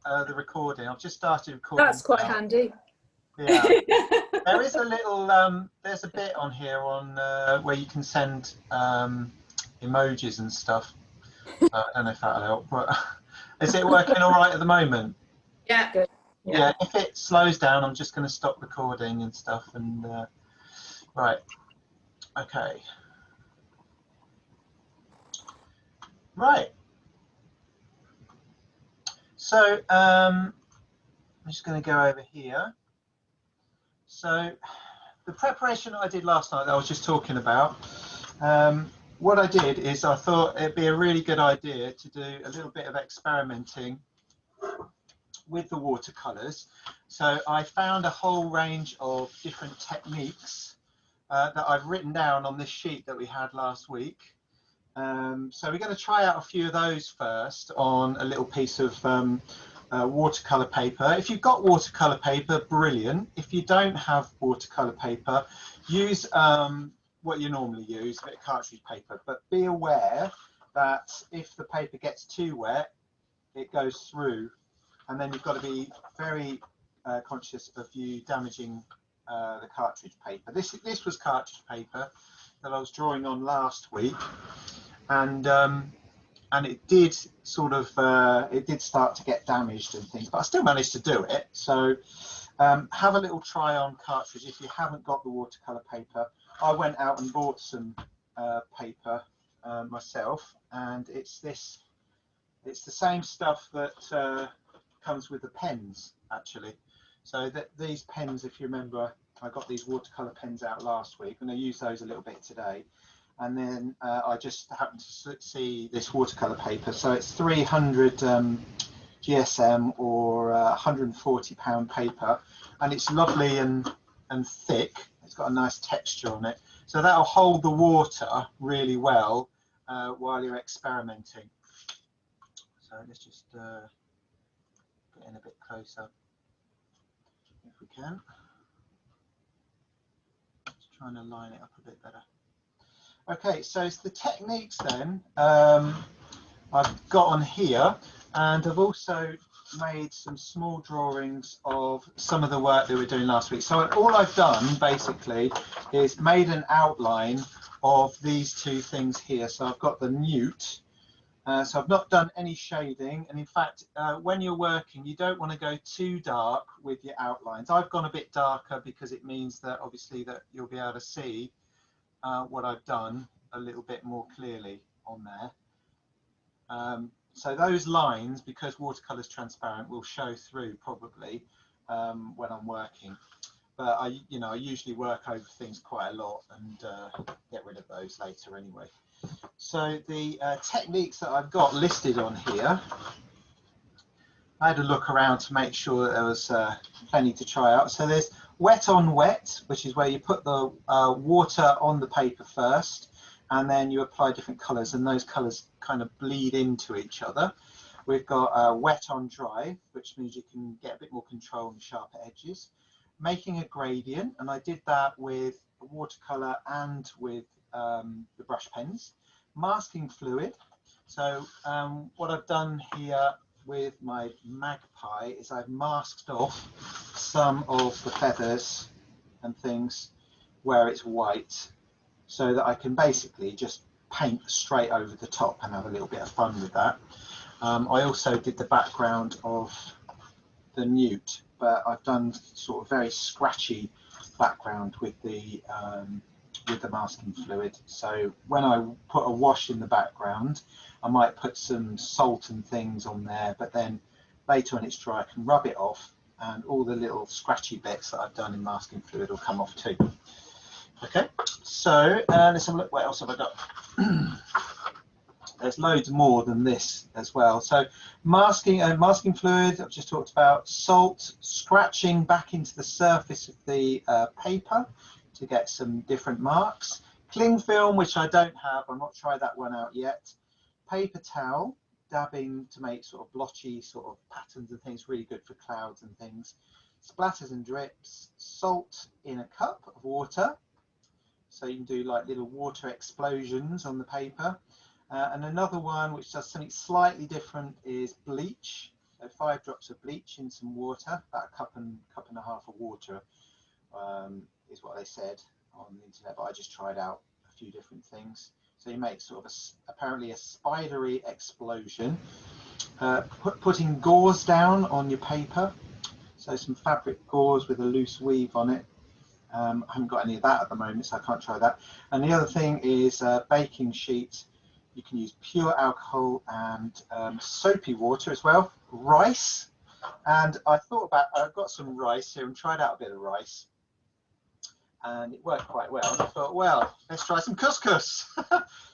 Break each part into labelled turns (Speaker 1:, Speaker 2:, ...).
Speaker 1: the recording. I've just started recording.
Speaker 2: That's quite handy.
Speaker 1: Yeah. There is a little, there's a bit on here on where you can send emojis and stuff. I don't know if that'll help, but is it working all right at the moment?
Speaker 2: Yeah, good.
Speaker 1: Yeah, if it slows down, I'm just going to stop recording and stuff. And right, okay. Right. So I'm just going to go over here. So the preparation that I did last night that I was just talking about, what I did is I thought it'd be a really good idea to do a little bit of experimenting with the watercolors. So I found a whole range of different techniques that I've written down on this sheet that we had last week. So we're going to try out a few of those first on a little piece of watercolor paper. If you've got watercolor paper, brilliant. If you don't have watercolor paper, use what you normally use, a bit of cartridge paper, but be aware that if the paper gets too wet, it goes through, and then you've got to be very conscious of you damaging the cartridge paper. This was cartridge paper that I was drawing on last week, and it did sort of it did start to get damaged and things, but I still managed to do it. So have a little try on cartridge if you haven't got the watercolor paper. I went out and bought some paper myself, and it's the same stuff that comes with the pens actually. So these pens, if you remember, I got these watercolor pens out last week, and I used those a little bit today. And then I just happened to see this watercolor paper. So it's 300 GSM or 140-pound paper, and it's lovely and thick. It's got a nice texture on it. So that'll hold the water really well while you're experimenting. So let's just get in a bit closer if we can. Just trying to line it up a bit better. Okay, so it's the techniques then I've got on here, and I've also made some small drawings of some of the work that we were doing last week. So all I've done basically is made an outline of these two things here. So I've got the newt. So I've not done any shading, and in fact when you're working you don't want to go too dark with your outlines. I've gone a bit darker because it means that obviously that you'll be able to see what I've done a little bit more clearly on there. So those lines, because watercolor is transparent, will show through probably when I'm working. But I usually work over things quite a lot and get rid of those later anyway. So the techniques that I've got listed on here, I had a look around to make sure that there was plenty to try out. So there's wet on wet, which is where you put the water on the paper first, and then you apply different colours, and those colours kind of bleed into each other. We've got wet on dry, which means you can get a bit more control on the sharper edges. Making a gradient, and I did that with watercolour and with the brush pens. Masking fluid. So what I've done here with my magpie is I've masked off some of the feathers and things where it's white, so that I can basically just paint straight over the top and have a little bit of fun with that. I also did the background of the newt, but I've done sort of very scratchy background with the masking fluid. So when I put a wash in the background, I might put some salt and things on there, but then later when it's dry I can rub it off, and all the little scratchy bits that I've done in masking fluid will come off too. Okay, so let's have a look. What else have I got? There's loads more than this as well. So masking fluid, I've just talked about. Salt, scratching back into the surface of the paper to get some different marks. Cling film, which I don't have, I've not tried that one out yet. Paper towel, dabbing to make sort of blotchy sort of patterns and things, really good for clouds and things. Splatters and drips. Salt in a cup of water, so you can do like little water explosions on the paper. And another one which does something slightly different is bleach. So 5 drops of bleach in some water, about a cup and a half of water is what they said on the internet, but I just tried out a few different things. So you make sort of apparently a spidery explosion. Putting gauze down on your paper, so some fabric gauze with a loose weave on it. I haven't got any of that at the moment, so I can't try that. And the other thing is baking sheet. You can use pure alcohol and soapy water as well. Rice, and I've got some rice here and tried out a bit of rice, and it worked quite well. And I thought, well, let's try some couscous.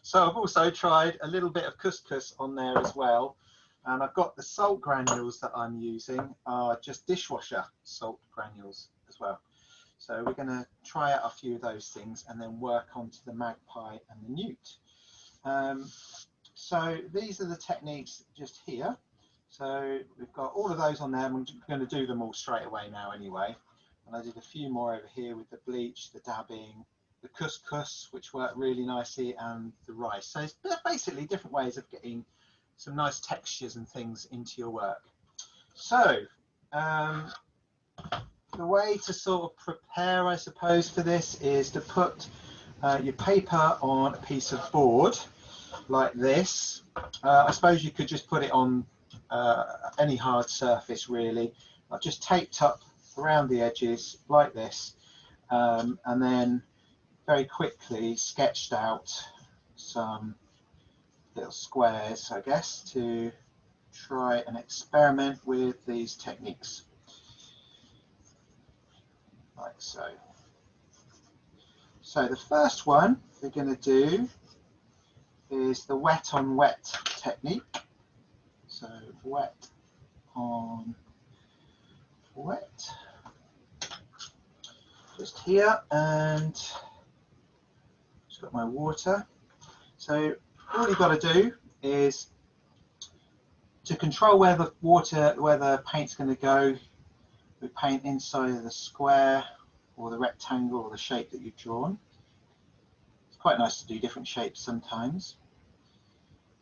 Speaker 1: So I've also tried a little bit of couscous on there as well. And I've got the salt granules that I'm using are just dishwasher salt granules as well. So we're going to try out a few of those things and then work onto the magpie and the newt. So these are the techniques just here. So we've got all of those on there. I'm going to do them all straight away now anyway. And I did a few more over here with the bleach, the dabbing, the couscous, which worked really nicely, and the rice. So it's basically different ways of getting some nice textures and things into your work. So the way to sort of prepare, I suppose, for this is to put your paper on a piece of board like this. I suppose you could just put it on any hard surface really. I've just taped up around the edges like this, and then very quickly sketched out some little squares, I guess, to try and experiment with these techniques, like so. So the first one we're going to do is the wet on wet technique. So wet on wet, just here, and just got my water. So all you've got to do is to control where the paint's going to go. We paint inside of the square or the rectangle or the shape that you've drawn. It's quite nice to do different shapes sometimes.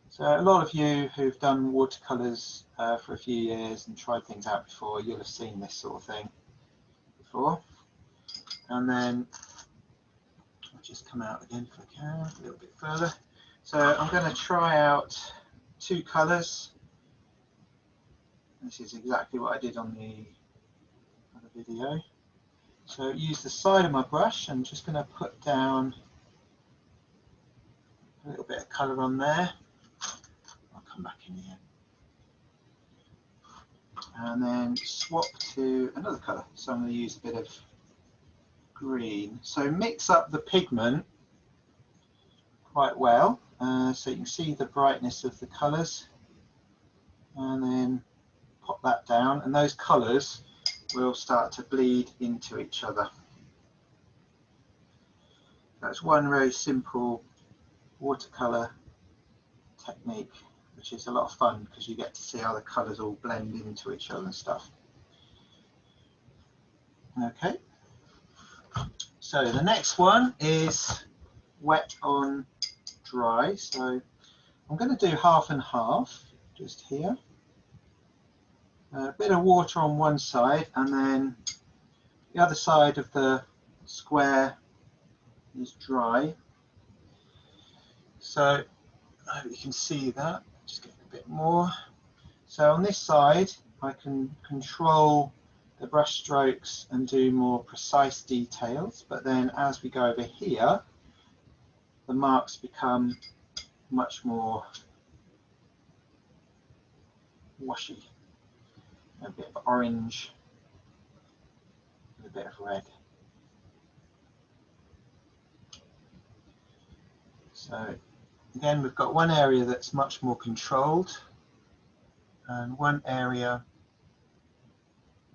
Speaker 1: So a lot of you who've done watercolours for a few years and tried things out before, you'll have seen this sort of thing before. And then I'll just come out again if I can, a little bit further. So I'm going to try out 2 colours. This is exactly what I did on the other video. So use the side of my brush. I'm just going to put down a little bit of colour on there. I'll come back in here. And then swap to another colour. So I'm going to use a bit of green. So mix up the pigment quite well, so you can see the brightness of the colours, and then pop that down, and those colours will start to bleed into each other. That's one very simple watercolour technique, which is a lot of fun because you get to see how the colours all blend into each other and stuff. Okay, so the next one is wet on dry. So I'm going to do half and half just here. A bit of water on one side, and then the other side of the square is dry. So I hope you can see that. Just get a bit more. So on this side I can control the brush strokes and do more precise details, but then as we go over here the marks become much more washy. A bit of orange and a bit of red. So again, we've got one area that's much more controlled and one area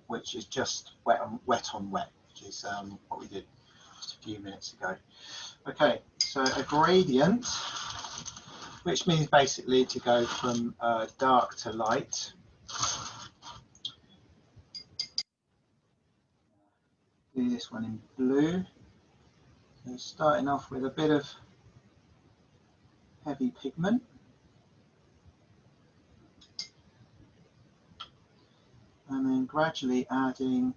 Speaker 1: which is just wet on wet, which is what we did just a few minutes ago. Okay, so a gradient, which means basically to go from dark to light. Do this one in blue. So starting off with a bit of heavy pigment. gradually adding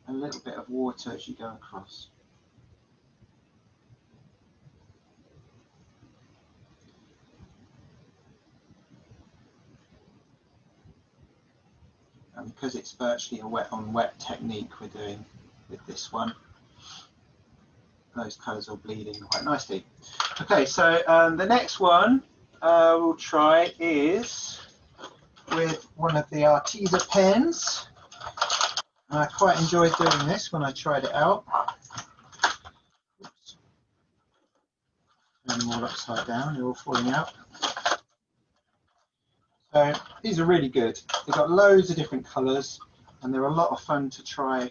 Speaker 1: a little bit of water as you go across. And because it's virtually a wet on wet technique we're doing with this one, those colours will bleed in quite nicely. Okay, so the next one we'll try is with one of the Arteza pens. I quite enjoyed doing this when I tried it out. Oops. And them all upside down, they're all falling out. So these are really good. They've got loads of different colours and they're a lot of fun to try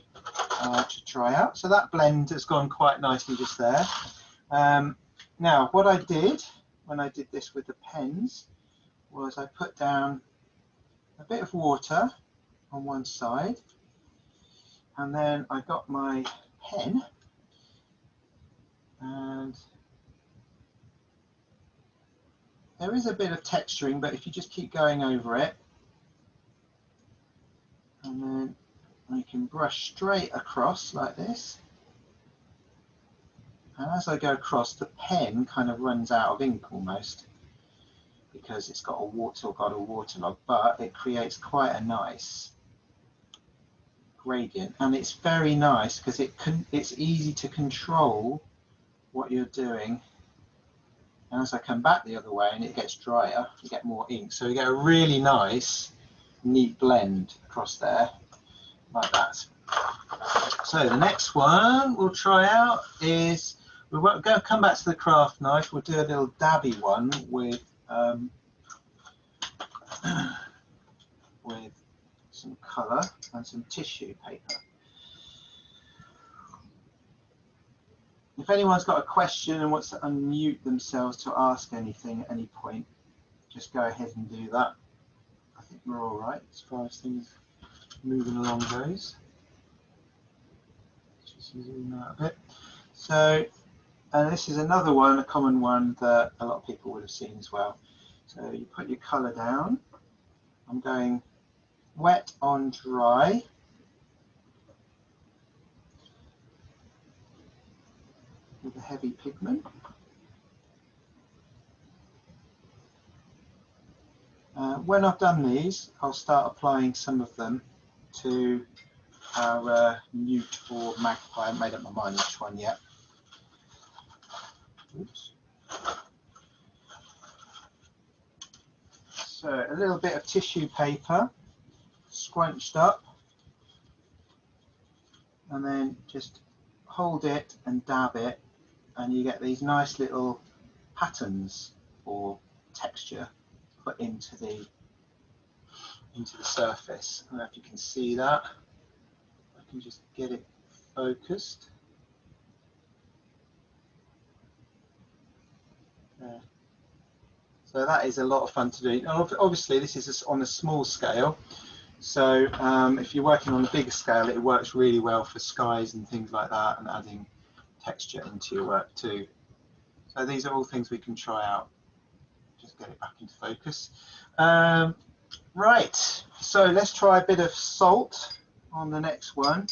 Speaker 1: out. So that blend has gone quite nicely just there. Now what I did when I did this with the pens was I put down a bit of water on one side, and then I got my pen and there is a bit of texturing, but if you just keep going over it, and then I can brush straight across like this, and as I go across, the pen kind of runs out of ink almost because it's got a waterlog, but it creates quite a nice gradient, and it's very nice because it's easy to control what you're doing. And as I come back the other way and it gets drier, you get more ink, so you get a really nice neat blend across there like that. So the next one we'll try out is, we're going to come back to the craft knife. We'll do a little dabby one with some colour and some tissue paper. If anyone's got a question and wants to unmute themselves to ask anything at any point, just go ahead and do that. I think we're all right as far as things moving along goes. Just zoom out a bit. So, and this is another one, a common one that a lot of people would have seen as well. So you put your colour down. I'm going wet on dry. With a heavy pigment. When I've done these, I'll start applying some of them to our newt or magpie. I haven't made up my mind which one yet. Oops. So a little bit of tissue paper scrunched up, and then just hold it and dab it, and you get these nice little patterns or texture put into the surface. I don't know if you can see that. I can just get it focused. There. So that is a lot of fun to do. And obviously this is on a small scale. So if you're working on a bigger scale, it works really well for skies and things like that, and adding texture into your work too. So these are all things we can try out. Just get it back into focus. Right, so let's try a bit of salt on the next one.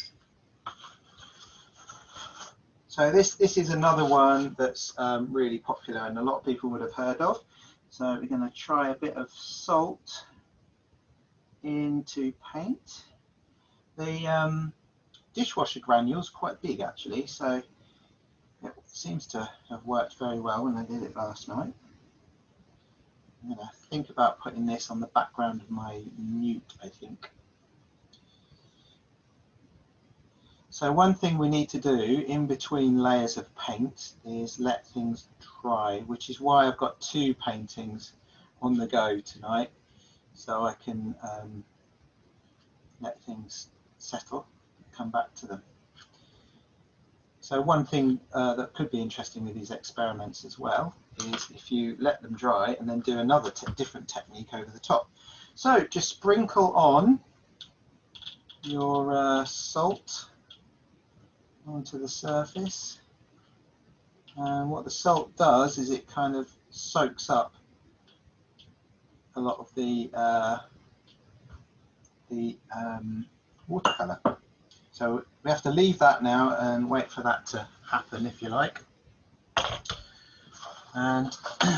Speaker 1: So this is another one that's really popular and a lot of people would have heard of. So we're going to try a bit of salt into paint. The dishwasher granules quite big actually, so it seems to have worked very well when I did it last night. I'm going to think about putting this on the background of my newt, I think. So one thing we need to do in between layers of paint is let things dry, which is why I've got two paintings on the go tonight, so I can let things settle and come back to them. So one thing that could be interesting with these experiments as well is if you let them dry and then do another different technique over the top. So just sprinkle on your salt onto the surface, and what the salt does is it kind of soaks up a lot of the watercolour. So we have to leave that now and wait for that to happen, if you like. And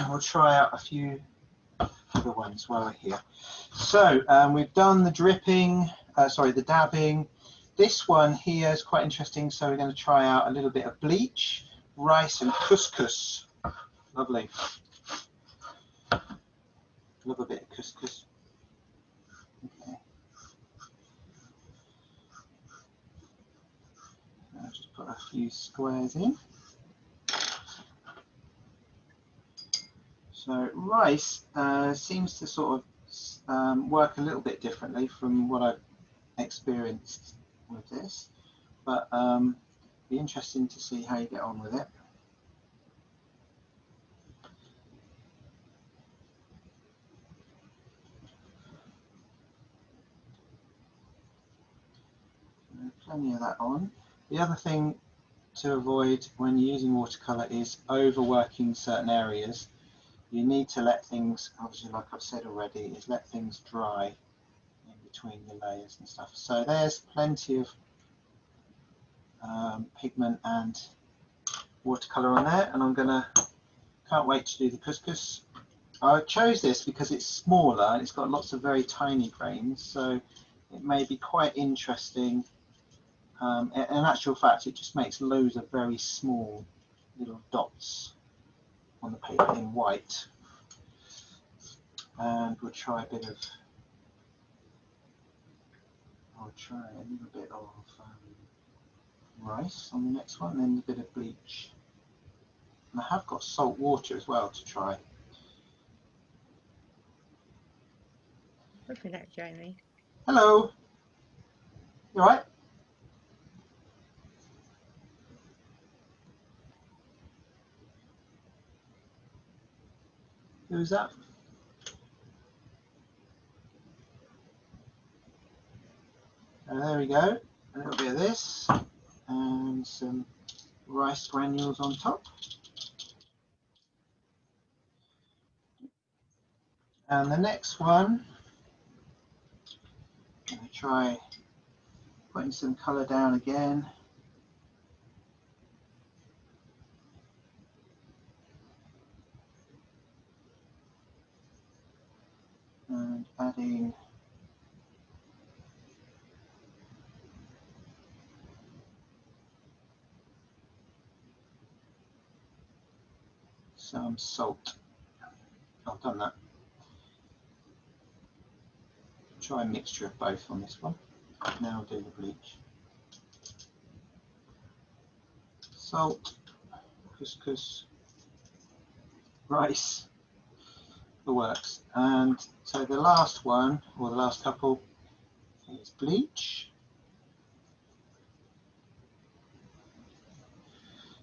Speaker 1: we'll try out a few other ones while we're here. So we've done the dripping, the dabbing. This one here is quite interesting, so we're going to try out a little bit of bleach, rice and couscous. Lovely. Love a bit of couscous. Okay. I'll just put a few squares in. So rice seems to sort of work a little bit differently from what I've experienced with this, but be interesting to see how you get on with it. Plenty of that on. The other thing to avoid when you're using watercolour is overworking certain areas. You need to let things, obviously like I've said already, is let things dry in between your layers and stuff. So there's plenty of pigment and watercolour on there, and can't wait to do the couscous. I chose this because it's smaller and it's got lots of very tiny grains, so it may be quite interesting. In actual fact, it just makes loads of very small little dots on the paper in white. And we'll try a bit of, I'll try a little bit of rice on the next one, then a bit of bleach. And I have got salt water as well to try.
Speaker 2: Look at that, Jamie.
Speaker 1: Hello. You alright? Who's that? There we go. A little bit of this and some rice granules on top. And the next one, I'm going to try putting some colour down again. And adding some salt. I've done that. Try a mixture of both on this one. Now I'll do the bleach. Salt, couscous, rice, the works. And so the last one, or the last couple, is bleach.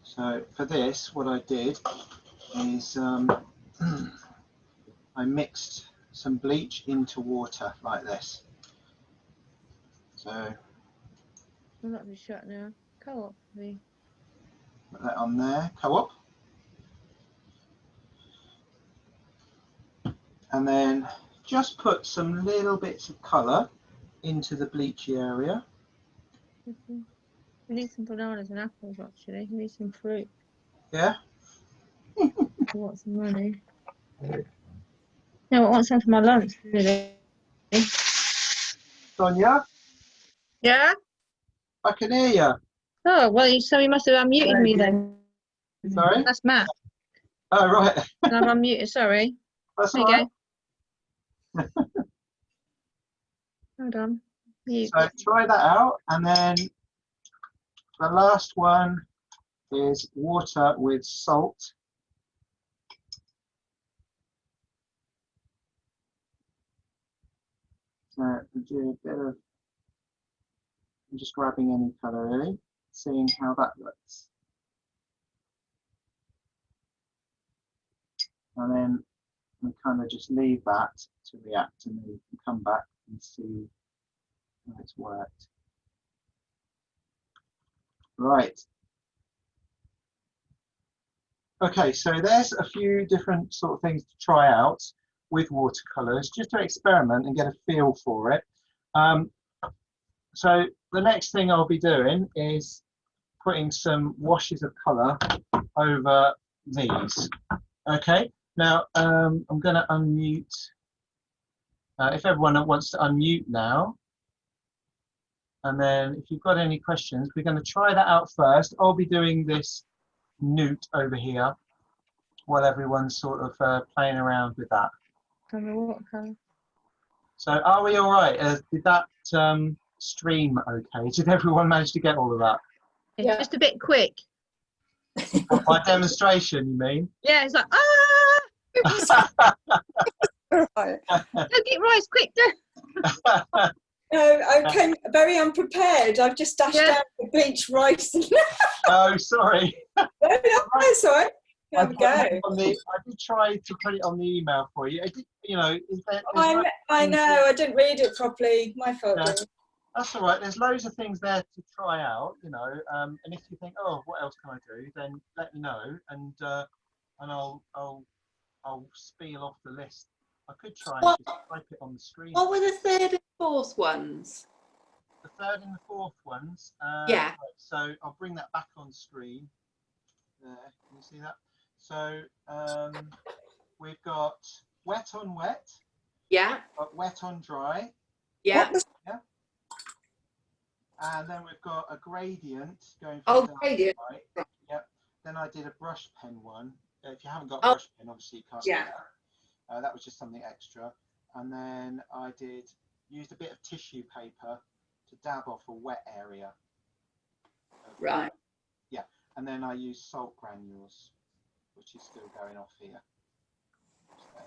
Speaker 1: So for this, what I did is I mixed some bleach into water like this. So
Speaker 2: I'm not be shut now. Co-op me.
Speaker 1: Put that on there, co-op. And then just put some little bits of colour into the bleachy area.
Speaker 2: We need some bananas and apples, actually. We need some fruit.
Speaker 1: Yeah?
Speaker 2: I want some money. No, I want some for my lunch, really.
Speaker 1: Sonia?
Speaker 2: Yeah?
Speaker 1: I can hear you.
Speaker 2: Oh, well, so you must have unmuted me then.
Speaker 1: Sorry?
Speaker 2: That's Matt.
Speaker 1: Oh, right.
Speaker 2: I'm unmuted, sorry.
Speaker 1: That's
Speaker 2: There
Speaker 1: all
Speaker 2: you go. Hold on.
Speaker 1: So try that out, and then the last one is water with salt. So do a bit of, I'm just grabbing any colour really, seeing how that looks. And then we kind of just leave that to react, and then we can come back and see how it's worked. Right. Okay, so there's a few different sort of things to try out with watercolours, just to experiment and get a feel for it. So the next thing I'll be doing is putting some washes of colour over these. Okay, now I'm going to unmute. If everyone wants to unmute now, and then if you've got any questions, we're going to try that out first. I'll be doing this newt over here while everyone's sort of playing around with that.
Speaker 2: Watercolor.
Speaker 1: So are we all right? Did that stream okay? Did everyone manage to get all of that?
Speaker 2: It's just a bit quick.
Speaker 1: By demonstration, you mean?
Speaker 2: Yeah, it's like, ah!
Speaker 3: Right.
Speaker 2: Don't get rice quick.
Speaker 3: No, I came very unprepared. I've just dashed out the bleach rice.
Speaker 1: Oh, sorry.
Speaker 3: No, that's all right. Have a go.
Speaker 1: I did try to put it on the email for you. You know,
Speaker 3: I know. I didn't read it properly. My fault.
Speaker 1: Yeah. That's all right. There's loads of things there to try out, you know. And if you think, oh, what else can I do? Then let me know, and I'll spiel off the list. I could try and just type it on the screen.
Speaker 4: What were the third and fourth ones?
Speaker 1: The third and the fourth ones.
Speaker 4: Yeah.
Speaker 1: Right, so I'll bring that back on screen. There, can you see that? So we've got wet on wet.
Speaker 4: Yeah.
Speaker 1: Got wet on dry.
Speaker 4: Yeah.
Speaker 1: Yeah. And then we've got a gradient going from
Speaker 4: Oh,
Speaker 1: dark
Speaker 4: gradient.
Speaker 1: to light. Yep. Then I did a brush pen one. If you haven't got a
Speaker 4: Oh.
Speaker 1: brush pen, obviously you can't do
Speaker 4: Yeah.
Speaker 1: that. That was just something extra. And then I used a bit of tissue paper to dab off a wet area.
Speaker 4: Right.
Speaker 1: Yeah. And then I used salt granules, which is still going off here. So,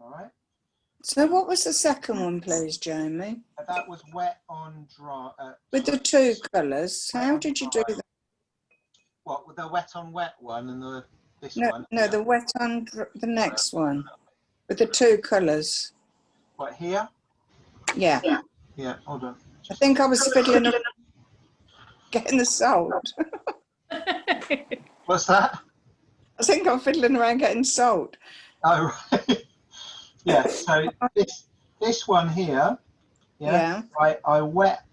Speaker 1: all right.
Speaker 3: So what was the second one, please, Jamie?
Speaker 1: That was wet on dry.
Speaker 3: With the two colours. How did you do that?
Speaker 1: What, with the wet on wet one and this
Speaker 3: No,
Speaker 1: one?
Speaker 3: no, the wet on the next one. With the two colours.
Speaker 1: What, here?
Speaker 3: Yeah.
Speaker 1: Yeah, hold on.
Speaker 3: I think I was fiddling around getting the salt.
Speaker 1: What's that?
Speaker 3: I think I'm fiddling around getting salt.
Speaker 1: Oh, right. Yeah, so this one here,
Speaker 3: Yeah.
Speaker 1: I wet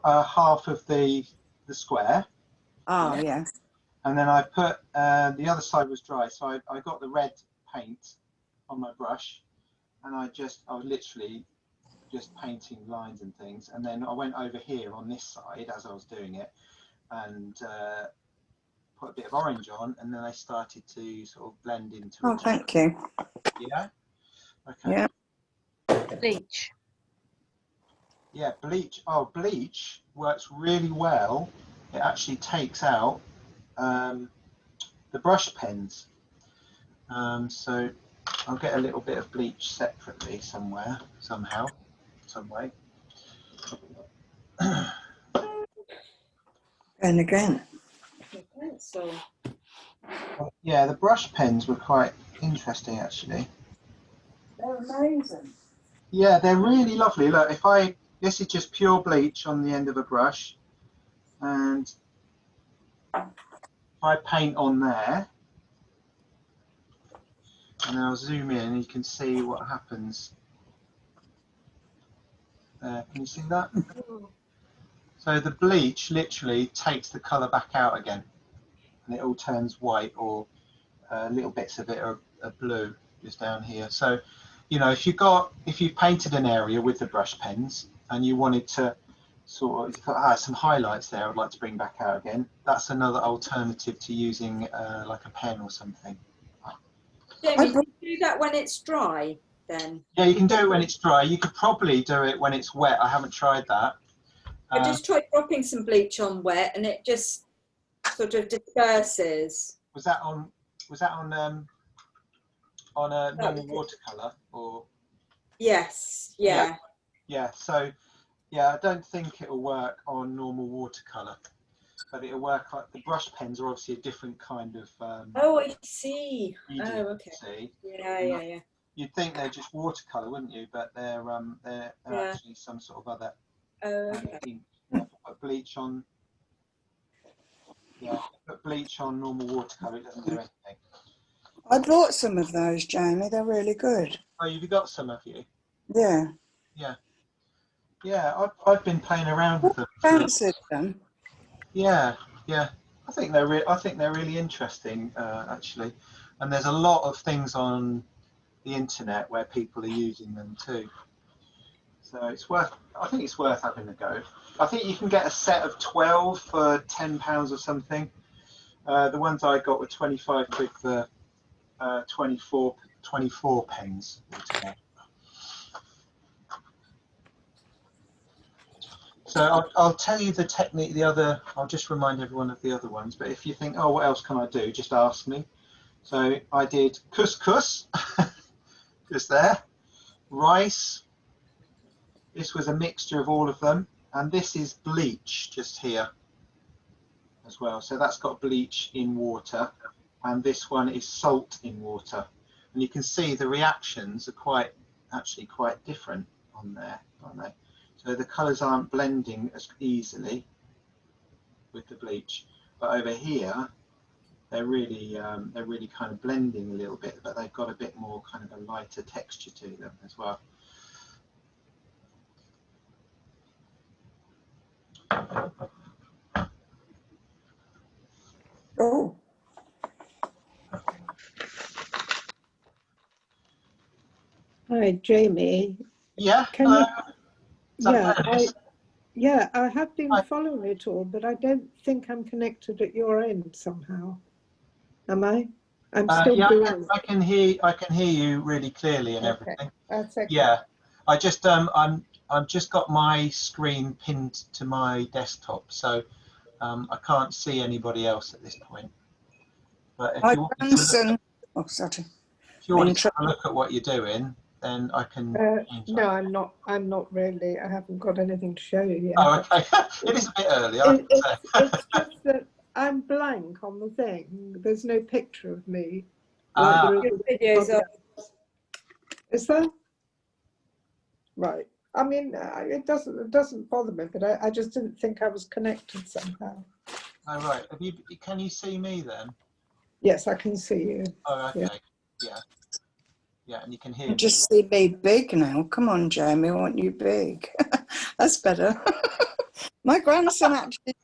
Speaker 1: a half of the square.
Speaker 3: Oh, yeah.
Speaker 1: And then I put, the other side was dry, so I got the red paint on my brush, and I was literally just painting lines and things. And then I went over here on this side as I was doing it, and put a bit of orange on, and then I started to sort of blend into
Speaker 3: Oh,
Speaker 1: it.
Speaker 3: thank you.
Speaker 1: Yeah. Okay.
Speaker 3: Yeah.
Speaker 2: Bleach.
Speaker 1: Yeah, bleach. Oh, bleach works really well. It actually takes out the brush pens. So I'll get a little bit of bleach separately somewhere, somehow, some way.
Speaker 3: And again. So.
Speaker 1: Yeah, the brush pens were quite interesting, actually.
Speaker 3: They're amazing.
Speaker 1: Yeah, they're really lovely. Look, this is just pure bleach on the end of a brush, and if I paint on there, and I'll zoom in, you can see what happens. Can you see that? So the bleach literally takes the colour back out again, and it all turns white, or little bits of it are blue just down here. So, you know, if you painted an area with the brush pens and you wanted to sort of, you thought, some highlights there I'd like to bring back out again, that's another alternative to using like a pen or something.
Speaker 5: Jamie, do you do that when it's dry then?
Speaker 1: Yeah, you can do it when it's dry. You could probably do it when it's wet. I haven't tried that.
Speaker 5: I just tried dropping some bleach on wet and it just sort of disperses.
Speaker 1: Was that on a normal watercolor or?
Speaker 5: Yes, yeah.
Speaker 1: Yeah, so yeah, I don't think it'll work on normal watercolor, but it'll work like the brush pens are obviously a different kind of
Speaker 5: Oh, I see.
Speaker 1: medium,
Speaker 5: Oh, okay.
Speaker 1: see?
Speaker 5: Yeah.
Speaker 1: You'd think they're just watercolor, wouldn't you? But they're actually some sort of other ink. Yeah, put bleach on. Yeah, put bleach on normal watercolor, it doesn't do anything.
Speaker 3: I bought some of those, Jamie. They're really good.
Speaker 1: Oh, you've got some of you?
Speaker 3: Yeah.
Speaker 1: Yeah. Yeah, I've been playing around with them.
Speaker 3: Fancy them.
Speaker 1: Yeah, yeah. I think they're really interesting, actually. And there's a lot of things on the internet where people are using them too. So I think it's worth having a go. I think you can get a set of 12 for £10 or something. The ones I got were 25 quid for 24 pens altogether. So I'll tell you the technique, I'll just remind everyone of the other ones, but if you think, oh, what else can I do, just ask me. So I did couscous, just there, rice, this was a mixture of all of them, and this is bleach just here as well. So that's got bleach in water, and this one is salt in water. And you can see the reactions are actually quite different on there, aren't they? So the colours aren't blending as easily with the bleach, but over here they're really kind of blending a little bit, but they've got a bit more kind of a lighter texture to them as well.
Speaker 3: Oh,
Speaker 6: Hi, Jamie.
Speaker 1: Yeah.
Speaker 6: Can
Speaker 1: Hello.
Speaker 6: you?
Speaker 1: Is that
Speaker 6: Yeah,
Speaker 1: Bernice?
Speaker 6: I have been
Speaker 1: Hi.
Speaker 6: following it all, but I don't think I'm connected at your end somehow. Am I? I'm still
Speaker 1: Yeah,
Speaker 6: blank.
Speaker 1: I can hear you really clearly and
Speaker 6: Okay,
Speaker 1: everything.
Speaker 6: that's okay.
Speaker 1: Yeah, I've just got my screen pinned to my desktop, so I can't see anybody else at this point. But if
Speaker 3: my
Speaker 1: you want me to look,
Speaker 3: grandson. Oh, sorry.
Speaker 1: if you want to look at what you're doing, then I can change
Speaker 6: No,
Speaker 1: that.
Speaker 6: I'm not. I'm not really. I haven't got anything to show you yet.
Speaker 1: Oh, okay. It is a bit early, I have to say.
Speaker 6: It's just that I'm blank on the thing. There's no picture of me.
Speaker 1: Ah.
Speaker 6: Like there is
Speaker 5: Videos of
Speaker 6: Is there? Right. I mean, it doesn't bother me, but I just didn't think I was connected somehow.
Speaker 1: Oh, right. Can you see me then?
Speaker 6: Yes, I can see you.
Speaker 1: Oh, okay.
Speaker 6: Yeah.
Speaker 1: Yeah, and you can hear
Speaker 3: You
Speaker 1: me.
Speaker 3: just see me big now. Come on, Jamie, I want you big. That's better. My grandson actually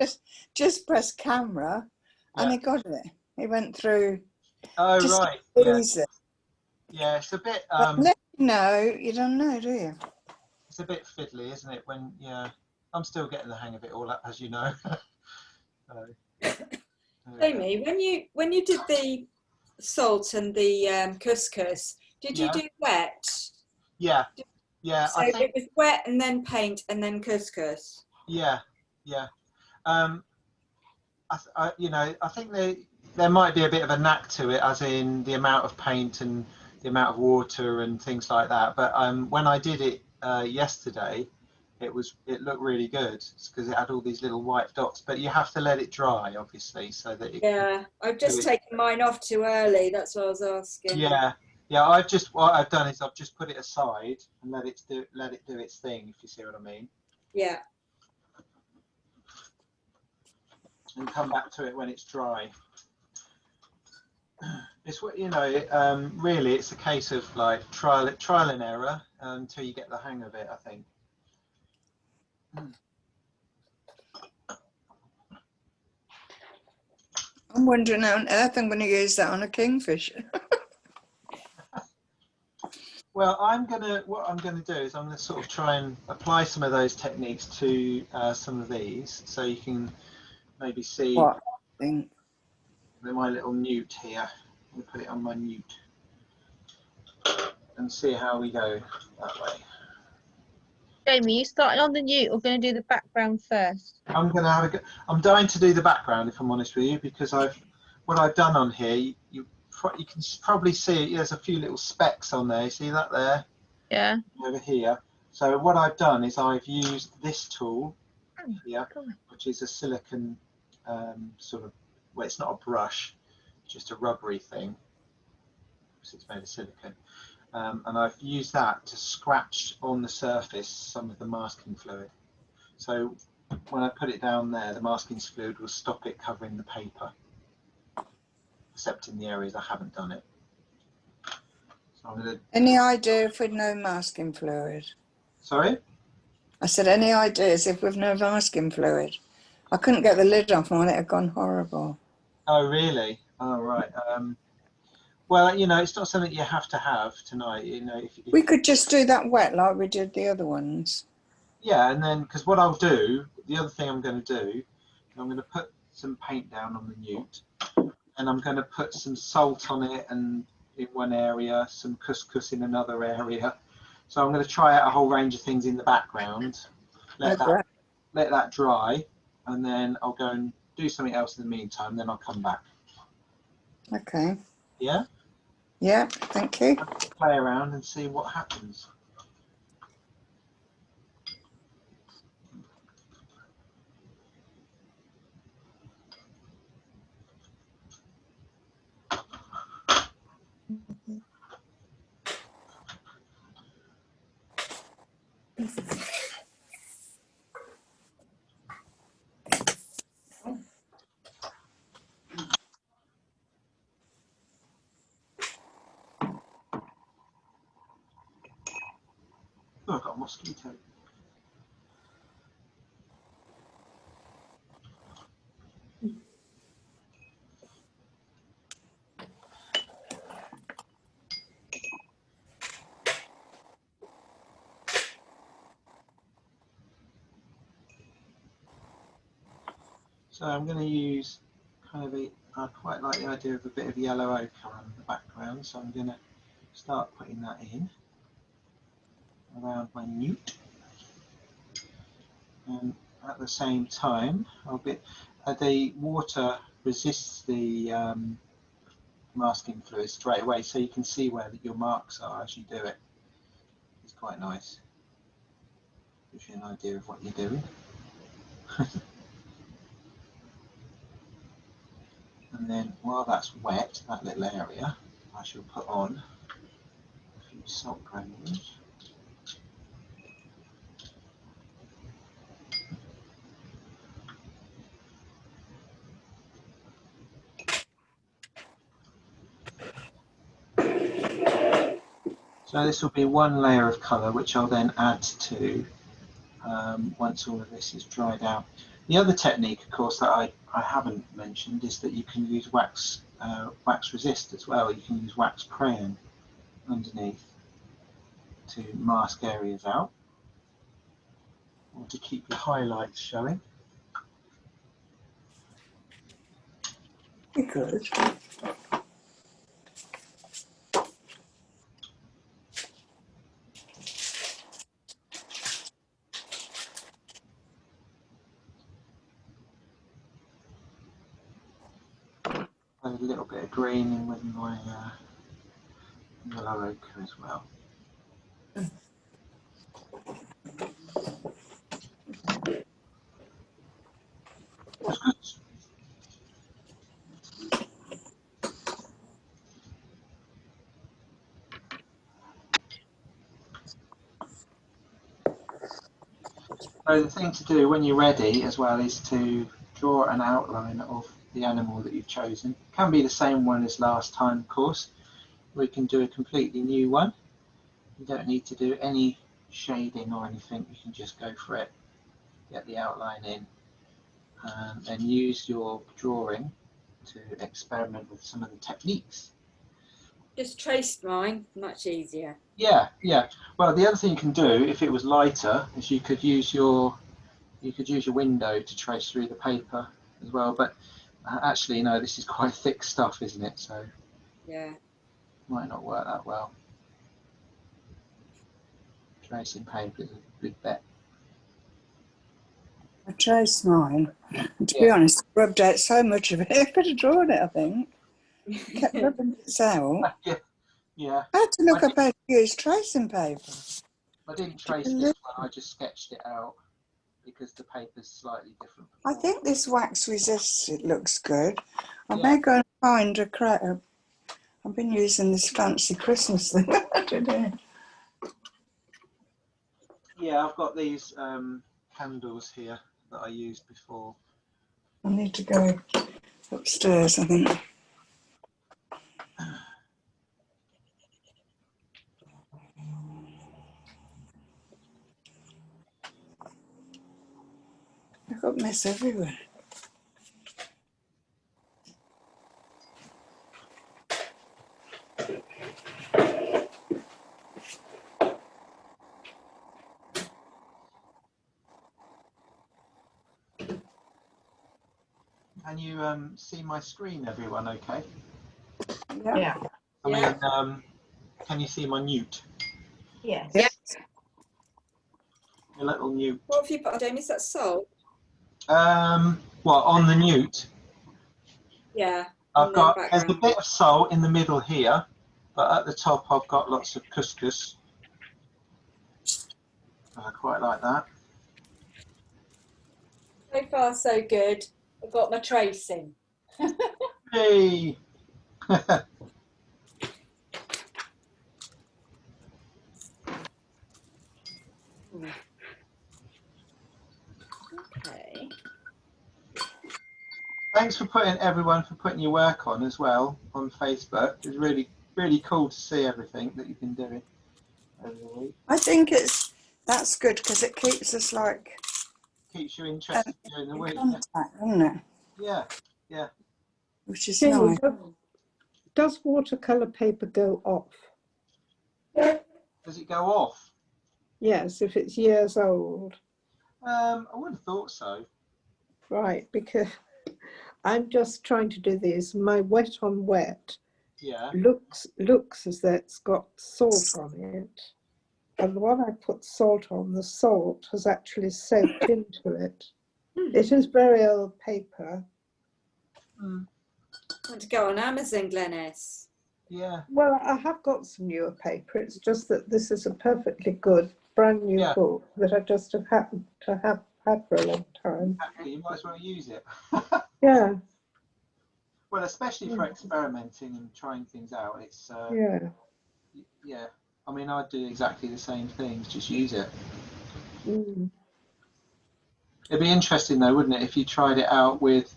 Speaker 3: just pressed camera and he got it. He went through.
Speaker 1: Oh,
Speaker 3: just
Speaker 1: right. Yeah.
Speaker 3: easy.
Speaker 1: Yeah, it's a bit
Speaker 3: But let you know, you don't know, do you?
Speaker 1: it's a bit fiddly, isn't it? Yeah, I'm still getting the hang of it all, as you know.
Speaker 5: Amy, when you did the salt and the couscous, did you do wet?
Speaker 1: Yeah.
Speaker 5: So it was wet and then paint and then couscous.
Speaker 1: Yeah. I think there might be a bit of a knack to it, as in the amount of paint and the amount of water and things like that. But when I did it yesterday, it looked really good because it had all these little white dots. But you have to let it dry, obviously, so that it
Speaker 5: I've just taken mine off too early. That's what I was asking.
Speaker 1: Yeah. What I've done is I've just put it aside and let it do its thing, if you see what I mean.
Speaker 5: Yeah.
Speaker 1: And come back to it when it's dry. It's what really it's a case of like trial and error until you get the hang of it, I think.
Speaker 3: I'm wondering how on earth I'm going to use that on a kingfisher.
Speaker 1: Well, what I'm gonna do is I'm gonna sort of try and apply some of those techniques to some of these, so you can maybe see
Speaker 3: What thing?
Speaker 1: my little newt here. I'm gonna put it on my newt and see how we go that way.
Speaker 2: Jamie, you starting on the newt or going to do the background first?
Speaker 1: I'm gonna have a go. I'm dying to do the background, if I'm honest with you, because what I've done on here, you can probably see there's a few little specks on there. You see that there?
Speaker 2: Yeah.
Speaker 1: Over here. So what I've done is I've used this tool here, which is a silicon sort of, well, it's not a brush, just a rubbery thing. It's made of silicon. And I've used that to scratch on the surface some of the masking fluid. So when I put it down there, the masking fluid will stop it covering the paper, except in the areas I haven't done it. So I'm gonna...
Speaker 3: Any idea if we'd no masking fluid?
Speaker 1: Sorry?
Speaker 3: I said, any ideas if we've no masking fluid? I couldn't get the lid off on it, had gone horrible.
Speaker 1: Oh, really? Oh, right. Well, you know, it's not something you have to have tonight. You know, if
Speaker 3: We could just do that wet like we did the other ones.
Speaker 1: yeah, and then because what I'll do, the other thing I'm going to do, I'm going to put some paint down on the newt, and I'm going to put some salt on it, and in one area, some couscous in another area. So I'm going to try out a whole range of things in the background. Let that dry, and then I'll go and do something else in the meantime. Then I'll come back.
Speaker 3: Okay.
Speaker 1: Yeah.
Speaker 3: Yeah. Thank you.
Speaker 1: Play around and see what happens. Oh, I've got a mosquito. So I'm going to use kind of I quite like the idea of a bit of yellow ochre on the background, so I'm going to start putting that in around my newt. And at the same time, the water resists the masking fluid straight away, so you can see where your marks are as you do it. It's quite nice. Gives you an idea of what you're doing. And then while that's wet, that little area, I shall put on a few salt granules. So this will be one layer of colour, which I'll then add to once all of this is dried out. The other technique, of course, that I haven't mentioned is that you can use wax resist as well. You can use wax crayon underneath to mask areas out or to keep your highlights showing.
Speaker 3: You could.
Speaker 1: A little bit of green in with my yellow ochre as well. That's good. So the thing to do when you're ready as well is to draw an outline of the animal that you've chosen. It can be the same one as last time, of course. We can do a completely new one. You don't need to do any shading or anything. You can just go for it, get the outline in, and then use your drawing to experiment with some of the techniques.
Speaker 5: Just traced mine, much easier.
Speaker 1: Yeah, yeah. Well, the other thing you can do, if it was lighter, is you could use your window to trace through the paper as well. But actually, no, this is quite thick stuff, isn't it? So
Speaker 5: yeah,
Speaker 1: might not work that well. Tracing paper is a good bet.
Speaker 3: I traced mine. And to be
Speaker 1: Yeah.
Speaker 3: honest, I rubbed out so much of it. I could have drawn it, I think. I kept rubbing bits out.
Speaker 1: Yeah, yeah.
Speaker 3: I had to look up how to use tracing paper.
Speaker 1: I didn't trace this one. I just sketched it out because the paper's slightly different.
Speaker 3: I think this wax resists. It looks good. I
Speaker 1: Yeah.
Speaker 3: may go and find a crack. I've been using this fancy Christmas thing. I don't know.
Speaker 1: Yeah, I've got these candles here that I used before.
Speaker 3: I need to go upstairs, I think. I've got mess everywhere.
Speaker 1: Can you see my screen, everyone? Okay.
Speaker 3: Yeah.
Speaker 1: I mean, can you see my newt?
Speaker 2: Yes.
Speaker 3: Yeah.
Speaker 1: A little newt.
Speaker 5: What have you put on, Jamie? Is that salt?
Speaker 1: Well, on the newt,
Speaker 5: Yeah.
Speaker 1: I've
Speaker 5: on the
Speaker 1: got, there's a
Speaker 5: background.
Speaker 1: bit of salt in the middle here, but at the top I've got lots of couscous. I quite like that.
Speaker 5: So far, so good. I've got my tracing.
Speaker 1: Hey!
Speaker 5: Okay.
Speaker 1: Thanks for putting your work on as well on Facebook. It's really cool to see everything that you've been doing over the week.
Speaker 3: I think that's good because it keeps us like
Speaker 1: Keeps you interested during the
Speaker 3: in
Speaker 1: week.
Speaker 3: contact, doesn't it?
Speaker 1: Yeah, yeah.
Speaker 3: Which is
Speaker 6: Jamie,
Speaker 3: nice.
Speaker 6: does watercolor paper go off?
Speaker 1: Does it go off?
Speaker 6: Yes, if it's years old.
Speaker 1: I wouldn't have thought so.
Speaker 6: Right, because I'm just trying to do these. My wet on wet
Speaker 1: Yeah.
Speaker 6: looks as though it's got salt on it. And when I put salt on, the salt has actually soaked into it. It is very old paper.
Speaker 1: Mm.
Speaker 5: Want to go on Amazon, Glenys?
Speaker 1: Yeah.
Speaker 6: Well, I have got some newer paper. It's just that this is a perfectly good, brand new
Speaker 1: Yeah.
Speaker 6: book that I just have happened to have had for a long time.
Speaker 1: You might as well use it.
Speaker 6: Yeah,
Speaker 1: Well, especially for experimenting and trying things out. It's
Speaker 6: yeah.
Speaker 1: yeah. I mean, I'd do exactly the same things. Just use it.
Speaker 6: Mm.
Speaker 1: It'd be interesting though, wouldn't it, if you tried it out with,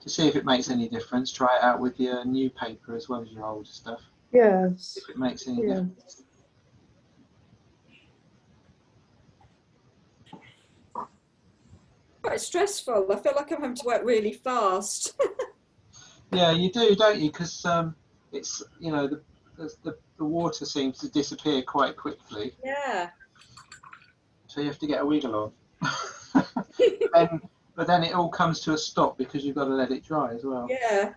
Speaker 1: to see if it makes any difference. Try it out with your new paper as well as your older stuff.
Speaker 6: Yes.
Speaker 1: If it makes any
Speaker 6: Yeah.
Speaker 1: difference.
Speaker 5: Quite stressful. I feel like I'm having to work really fast.
Speaker 1: Yeah, you do, don't you? Because it's, you know, the water seems to disappear quite quickly,
Speaker 5: Yeah.
Speaker 1: so you have to get a wiggle on. But then it all comes to a stop because you've got to let it dry as well.
Speaker 5: Yeah.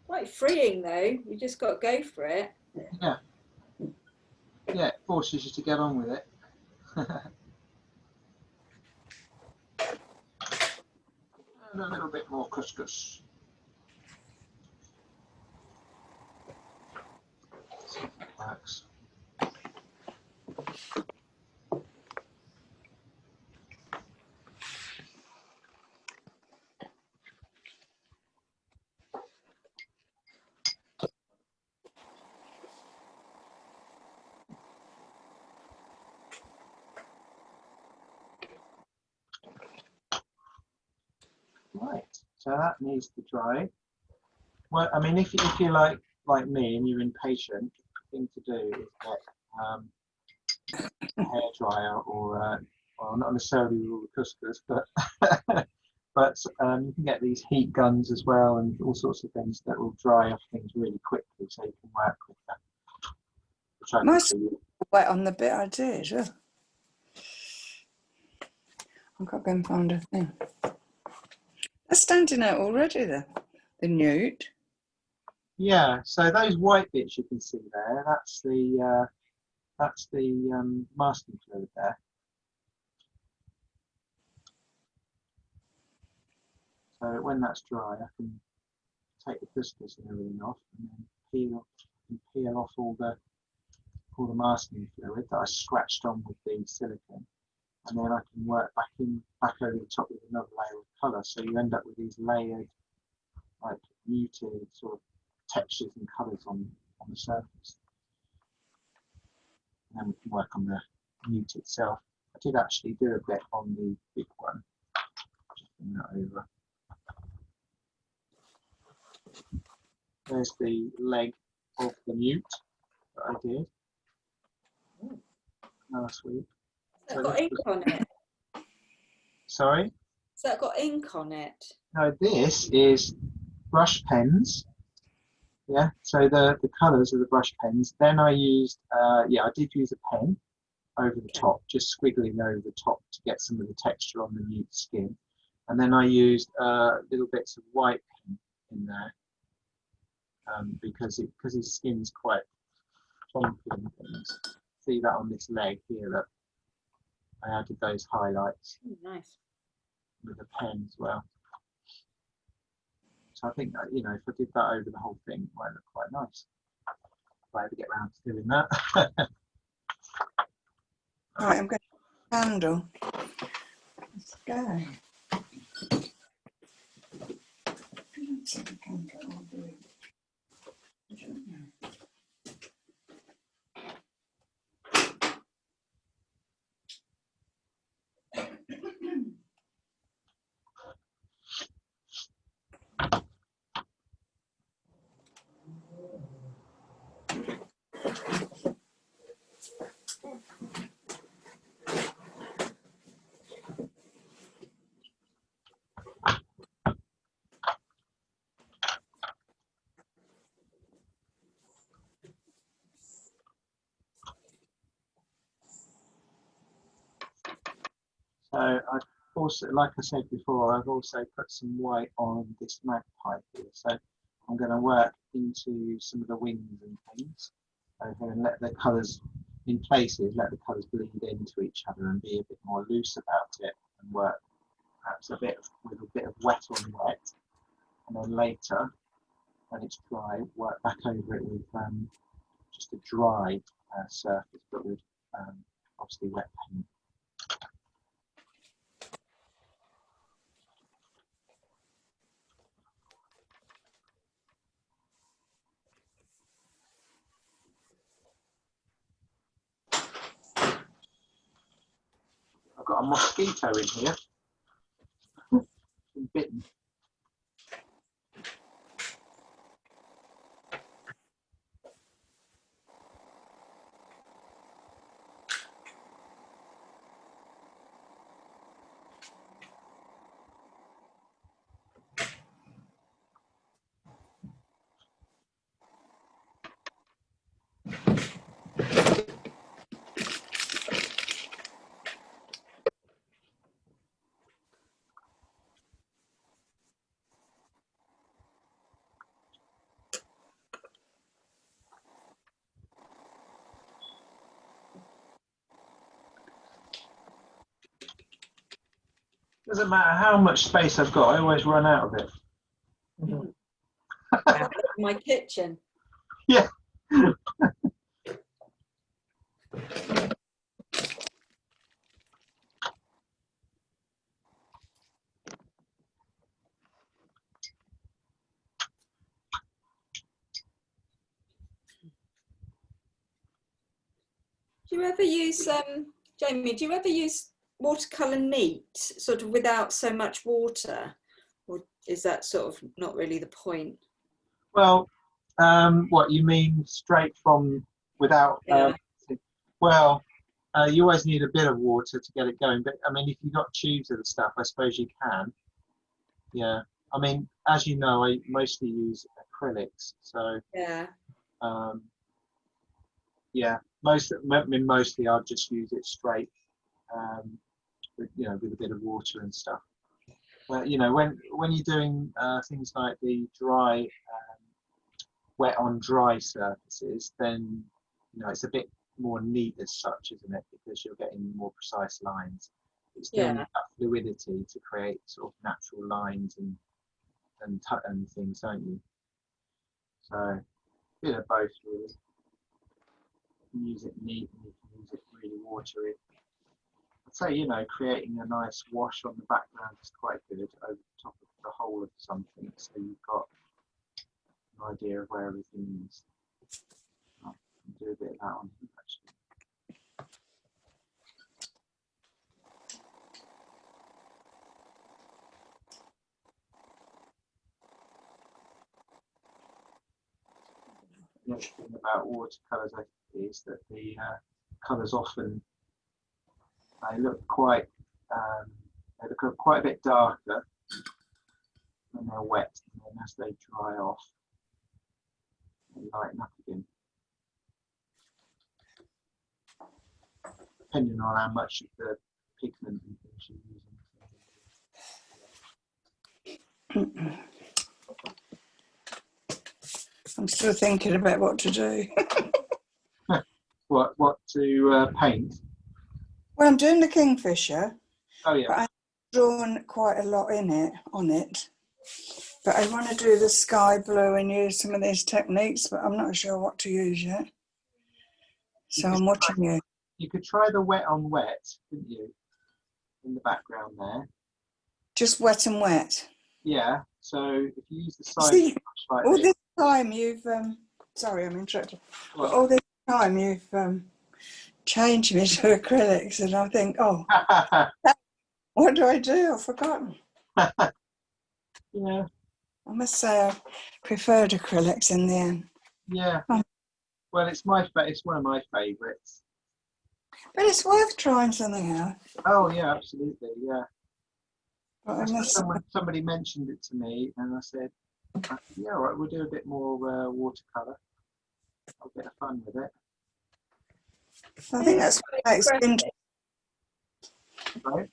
Speaker 5: Quite freeing though. You just got to go for it.
Speaker 1: Yeah. Yeah, it forces you to get on with it. And a little bit more couscous. See if it works. Right, so that needs to dry. Well, I mean, if you're like me and you're impatient, the thing to do is get a hairdryer or well, not necessarily all the couscous, but but you can get these heat guns as well and all sorts of things that will dry off things really quickly, so you can work quicker. Which I
Speaker 3: Most
Speaker 1: can do.
Speaker 3: wet on the bit I did. Oh. I've got to go and find a thing. They're standing out already, the newt.
Speaker 1: Yeah, so those white bits you can see there, that's the masking fluid there. So when that's dry, I can take the couscous and everything off, and then peel off all the masking fluid that I scratched on with the silicone, and then I can work back over the top with another layer of colour. So you end up with these layered, like muted sort of textures and colours on the surface. And then we can work on the newt itself. I did actually do a bit on the big one. Just bring that over. There's the leg of the newt that I did last week.
Speaker 5: Has
Speaker 1: So
Speaker 5: that got
Speaker 1: this
Speaker 5: ink
Speaker 1: was,
Speaker 5: on it?
Speaker 1: sorry?
Speaker 5: Has that got ink on it?
Speaker 1: No, this is brush pens. Yeah, so the colours of the brush pens. Then I used, yeah, I did use a pen over the
Speaker 5: Okay.
Speaker 1: top, just squiggling over the top to get some of the texture on the newt skin. And then I used little bits of white pen in there because his skin's quite clumpy and things. See that on this leg here, that I added those highlights
Speaker 5: Oh, nice.
Speaker 1: with a pen as well. So I think that, you know, if I did that over the whole thing, it might look quite nice. If I ever get around to doing that.
Speaker 3: Right, I'm going to candle. Let's go.
Speaker 1: So I've also, like I said before, I've also put some white on this magpie here. So I'm going to work into some of the wings and things over and let the colours, in places, let the colours bleed into each other and be a bit more loose about it and work perhaps with a bit of wet on wet. And then later, when it's dry, work back over it with just a dry surface, but with obviously wet paint. I've got a mosquito in here. Been bitten. Doesn't matter how much space I've got, I always run out of it.
Speaker 5: My kitchen.
Speaker 1: Yeah.
Speaker 5: Do you ever use, Jamie, do you ever use watercolour neat, sort of without so much water? Or is that sort of not really the point?
Speaker 1: Well, what you mean straight from without?
Speaker 5: Yeah.
Speaker 1: Well, you always need a bit of water to get it going. But I mean, if you've got tubes of the stuff, I suppose you can. Yeah. I mean, as you know, I mostly use acrylics. So
Speaker 5: Yeah.
Speaker 1: yeah, mostly I'll just use it straight. With, you know, with a bit of water and stuff. Well, you know, when you're doing things like the dry, wet on dry surfaces, then you know it's a bit more neat as such, isn't it? Because you're getting more precise lines. You still
Speaker 5: Yeah.
Speaker 1: need that fluidity to create sort of natural lines and things, don't you? So a bit of both really. You can use it neat and you can use it really watery. I'd say, you know, creating a nice wash on the background is quite good over the top of the whole of something, so you've got an idea of where everything is. I can do a bit of that on here actually. the other thing about watercolours is that the colours often they look quite a bit darker when they're wet, and then as they dry off, they lighten up again. Depending on how much of the pigment and things you're using.
Speaker 3: I'm still thinking about what to do.
Speaker 1: What to paint?
Speaker 3: Well, I'm doing the Kingfisher,
Speaker 1: Oh yeah.
Speaker 3: but I've drawn quite a lot on it. But I want to do the sky blue and use some of these techniques, but I'm not sure what to use yet. So I'm watching you.
Speaker 1: You could try the wet on wet, couldn't you? In the background there.
Speaker 3: Just wet and wet.
Speaker 1: Yeah. So if you use the side
Speaker 3: See,
Speaker 1: brush like
Speaker 3: all
Speaker 1: this.
Speaker 3: this time you've sorry, I'm interrupted.
Speaker 1: Well,
Speaker 3: But all this time you've changed me to acrylics, and I think, oh, what do I do? I've forgotten.
Speaker 1: yeah.
Speaker 3: I must say I preferred acrylics in the end.
Speaker 1: Yeah.
Speaker 3: Oh.
Speaker 1: Well, it's one of my favourites.
Speaker 3: But it's worth trying something else.
Speaker 1: Oh yeah, absolutely, yeah.
Speaker 3: But unless,
Speaker 1: Somebody mentioned it to me, and I said, yeah, all right, we'll do a bit more watercolour. I'll get fun with it.
Speaker 3: I think that's what makes it interesting.
Speaker 1: Right?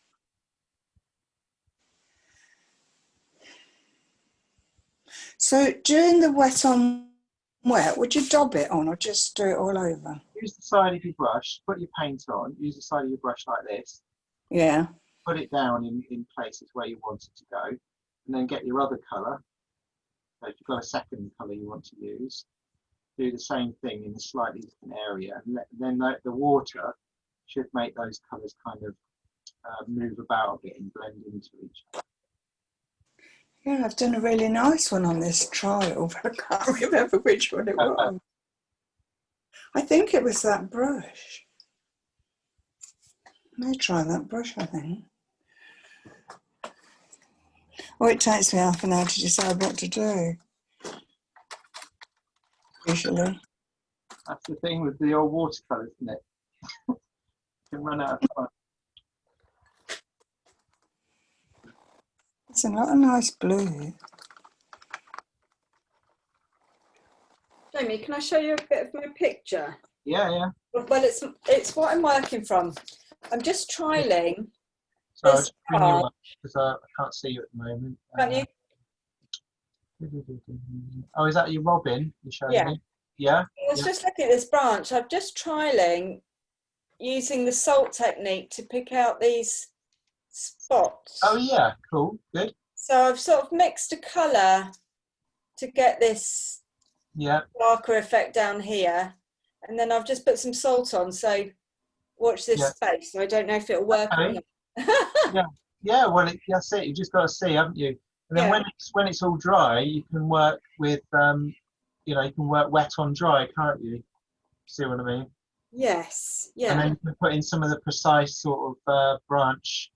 Speaker 3: So during the wet on wet, would you dab it on or just do it all over?
Speaker 1: Use the side of your brush, put your paint on, use the side of your brush like this.
Speaker 3: Yeah.
Speaker 1: Put it down in places where you want it to go, and then get your other colour. So if you've got a second colour you want to use, do the same thing in a slightly different area, and then the water should make those colours kind of move about a bit and blend into each other.
Speaker 3: Yeah, I've done a really nice one on this trial, but I can't remember which one it was. I think it was that brush. I may try that brush, I think. Or it takes me half an hour to decide what to do, usually.
Speaker 1: That's the thing with the old watercolours, isn't it? You can run out of time.
Speaker 3: It's a lot of nice blue.
Speaker 5: Jamie, can I show you a bit of my picture?
Speaker 1: Yeah, yeah.
Speaker 5: Well, it's what I'm working from. I'm just trialing.
Speaker 1: So I'll
Speaker 5: This
Speaker 1: just bring you
Speaker 5: part.
Speaker 1: up because I can't see you at the moment.
Speaker 5: Can you?
Speaker 1: Oh, is that your robin you're showing
Speaker 5: Yeah.
Speaker 1: me? Yeah.
Speaker 5: I was just looking at this branch. I'm just trialing using the salt technique to pick out these spots.
Speaker 1: Oh yeah, cool, good.
Speaker 5: So I've sort of mixed a colour to get this darker effect down here, and then I've just put some salt on. So watch this space. So I don't know if it'll work or not.
Speaker 1: Yeah. Well, that's it. You just got to see, haven't you? And then when it's all dry, you can work with you can work wet on dry, can't you? See what I mean?
Speaker 5: Yes. Yeah.
Speaker 1: And then you can put in some of the precise sort of branch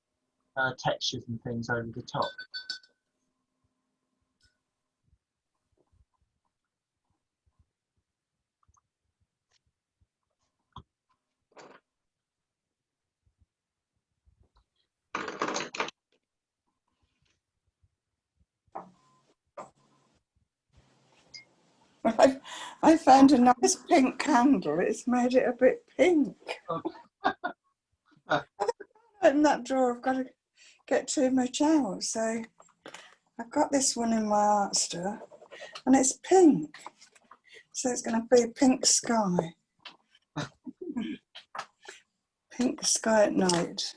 Speaker 1: textures and things over the top.
Speaker 3: I found a nice pink candle. It's made it a bit pink. In that drawer, I've got to get too much out. So I've got this one in my art store, and it's pink. So it's going to be pink sky. Pink sky at night.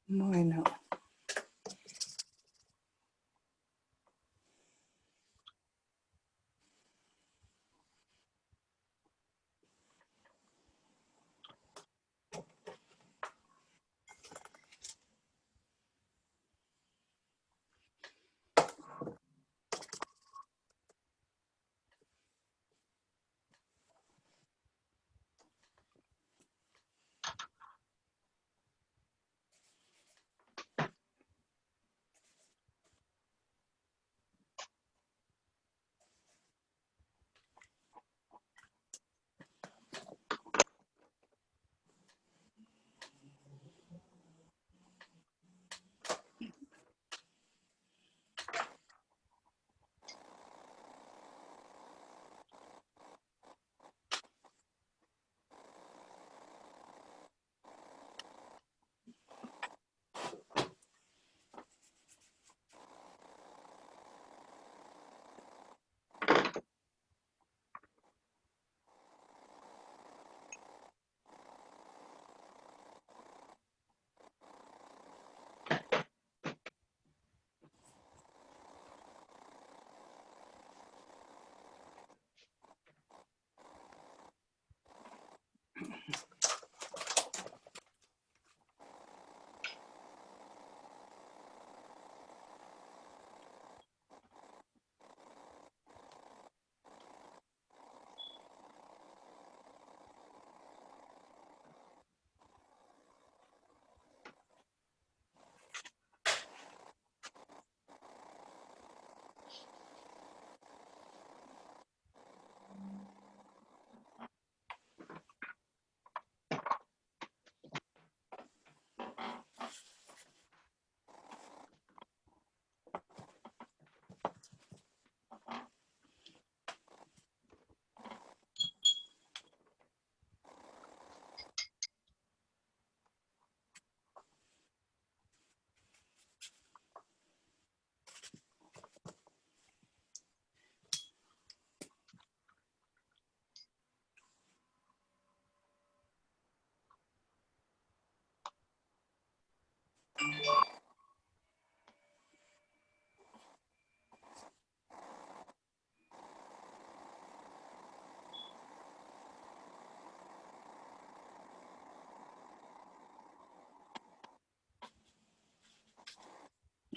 Speaker 3: Why not?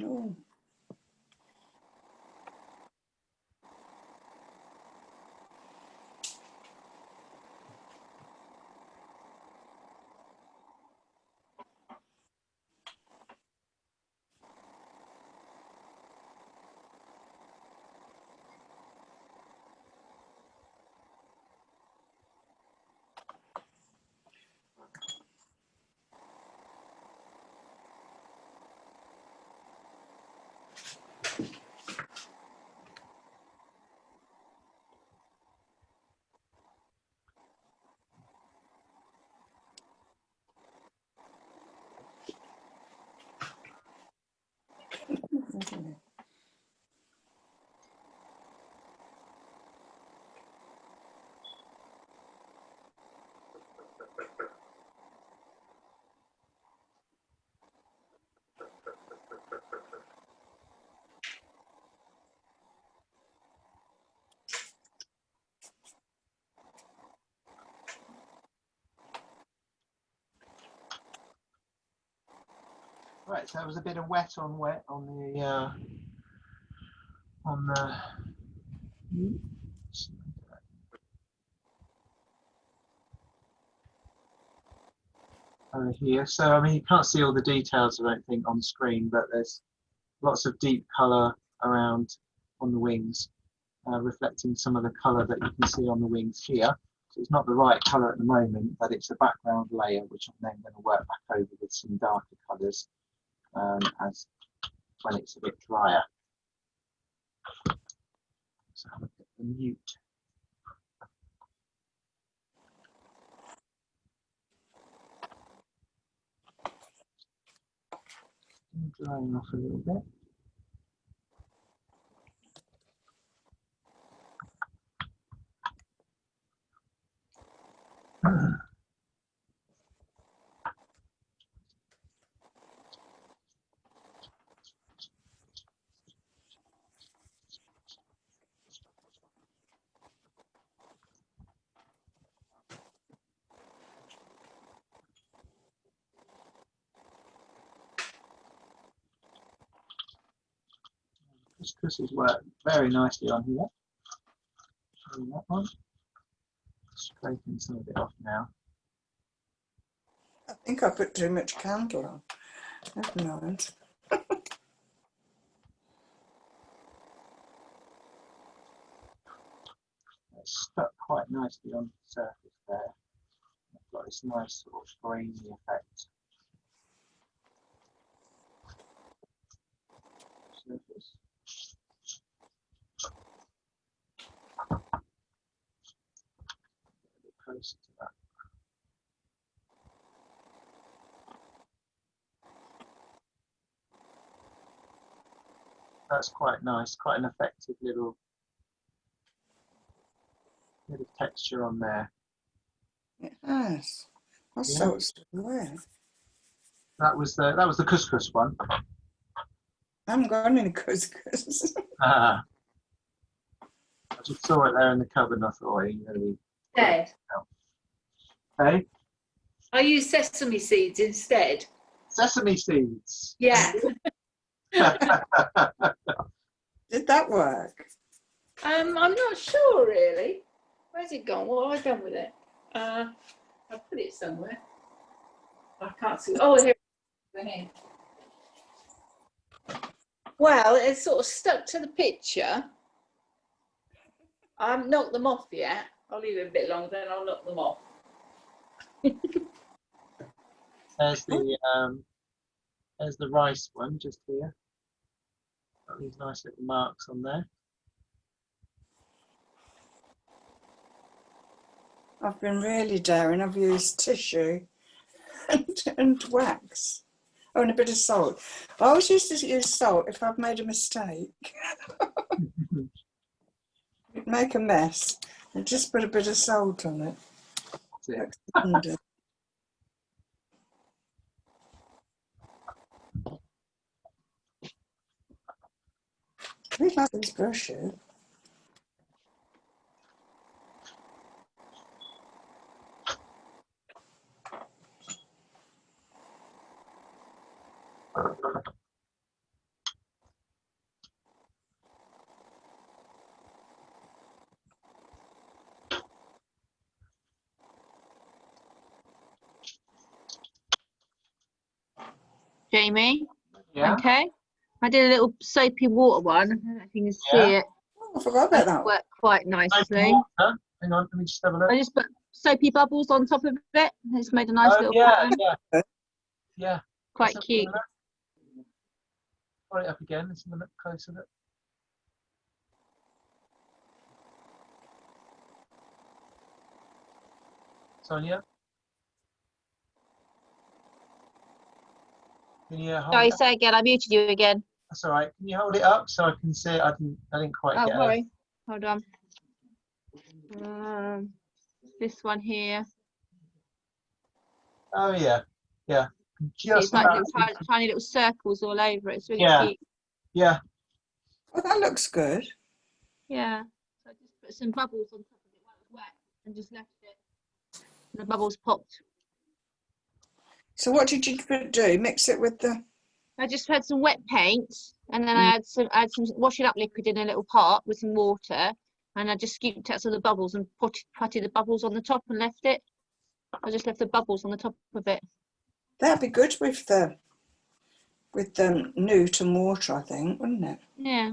Speaker 3: Oh.
Speaker 1: Right, so there was a bit of wet on the over here. So I mean, you can't see all the details of anything on screen, but there's lots of deep colour around on the wings, reflecting some of the colour that you can see on the wings here. So it's not the right colour at the moment, but it's a background layer which I'm then going to work back over with some darker colours as when it's a bit drier. So I'll look at the mute. Drying off a little bit. Couscous work very nicely on here. Show you that one. Scraping some of it off now.
Speaker 3: I think I put too much candle on. Never mind.
Speaker 1: It's stuck quite nicely on the surface there. I've got this nice sort of grainy effect. Surface. A bit closer to that. That's quite nice, quite an effective little bit of texture on there.
Speaker 3: It has. I
Speaker 1: Yeah.
Speaker 3: saw it somewhere.
Speaker 1: That was the couscous one.
Speaker 3: I haven't got any couscous.
Speaker 1: I just saw it there in the cupboard and I thought, oh, you're going to be
Speaker 4: Dead.
Speaker 1: Hey?
Speaker 4: I use sesame seeds instead.
Speaker 1: Sesame seeds.
Speaker 4: Yeah.
Speaker 3: Did that work?
Speaker 4: I'm not sure really. Where's it gone? What have I done with it? I put it somewhere. I can't see. Oh, here. Here. Well, it's sort of stuck to the picture. I haven't knocked them off yet. I'll leave it a bit longer, then I'll knock them off.
Speaker 1: There's the rice one just here. Got these nice little marks on there.
Speaker 3: I've been really daring. I've used tissue and wax. Oh, and a bit of salt. I always used to use salt if I've made a mistake. It'd make a mess. And just put a bit of salt on it.
Speaker 1: That's it.
Speaker 3: We like these brushes.
Speaker 2: Jamie.
Speaker 1: Yeah.
Speaker 2: Okay. I did a little soapy water one. I don't know if you can see
Speaker 1: Yeah.
Speaker 2: it.
Speaker 3: Oh, I forgot about that one.
Speaker 2: Worked quite nicely.
Speaker 1: Water. Hang on, let me just have a look.
Speaker 2: I just put soapy bubbles on top of it. It's made a nice
Speaker 1: Oh,
Speaker 2: little
Speaker 1: yeah,
Speaker 2: pattern.
Speaker 1: yeah. Yeah.
Speaker 2: Quite
Speaker 1: Let's
Speaker 2: cute.
Speaker 1: have a look. Put it up again. Let's have a look close at it. Sonia? Can you hold
Speaker 2: Sorry,
Speaker 1: it up?
Speaker 2: say again. I muted you again.
Speaker 1: That's all right. Can you hold it up so I can see it? I didn't quite
Speaker 2: Oh,
Speaker 1: get it.
Speaker 2: sorry. Hold on. This one here.
Speaker 1: Oh yeah, yeah.
Speaker 2: See, it's
Speaker 1: Just
Speaker 2: like
Speaker 1: about.
Speaker 2: little, tiny little circles all over it. It's really
Speaker 1: Yeah.
Speaker 2: cute.
Speaker 1: Yeah.
Speaker 3: Oh, that looks good.
Speaker 2: Yeah. So I just put some bubbles on top of it while it was wet and just left it. The bubbles popped.
Speaker 3: So what did you do? Mix it with the...
Speaker 2: I just had some wet paint and then I had some washing up liquid in a little pot with some water, and I just scooped out some of the bubbles and putted the bubbles on the top and left it. I just left the bubbles on the top of it.
Speaker 3: That'd be good with the newt and water, I think, wouldn't it?
Speaker 2: Yeah.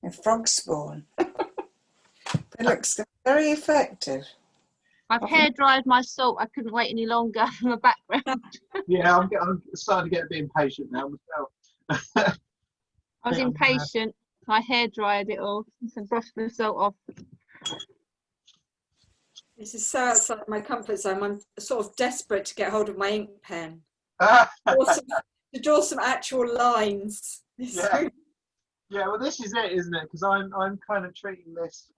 Speaker 3: If frog spawn. It looks very effective.
Speaker 2: I've hair dried my salt. I couldn't wait any longer for my background.
Speaker 1: Yeah, I'm starting to get a bit impatient now myself.
Speaker 2: I was impatient. I hair dried it all and brushed the salt off.
Speaker 5: This is so outside my comfort zone. I'm sort of desperate to get hold of my ink pen. To draw some actual lines.
Speaker 1: Yeah. Yeah, well, this is it, isn't it? Because I'm kind of treating this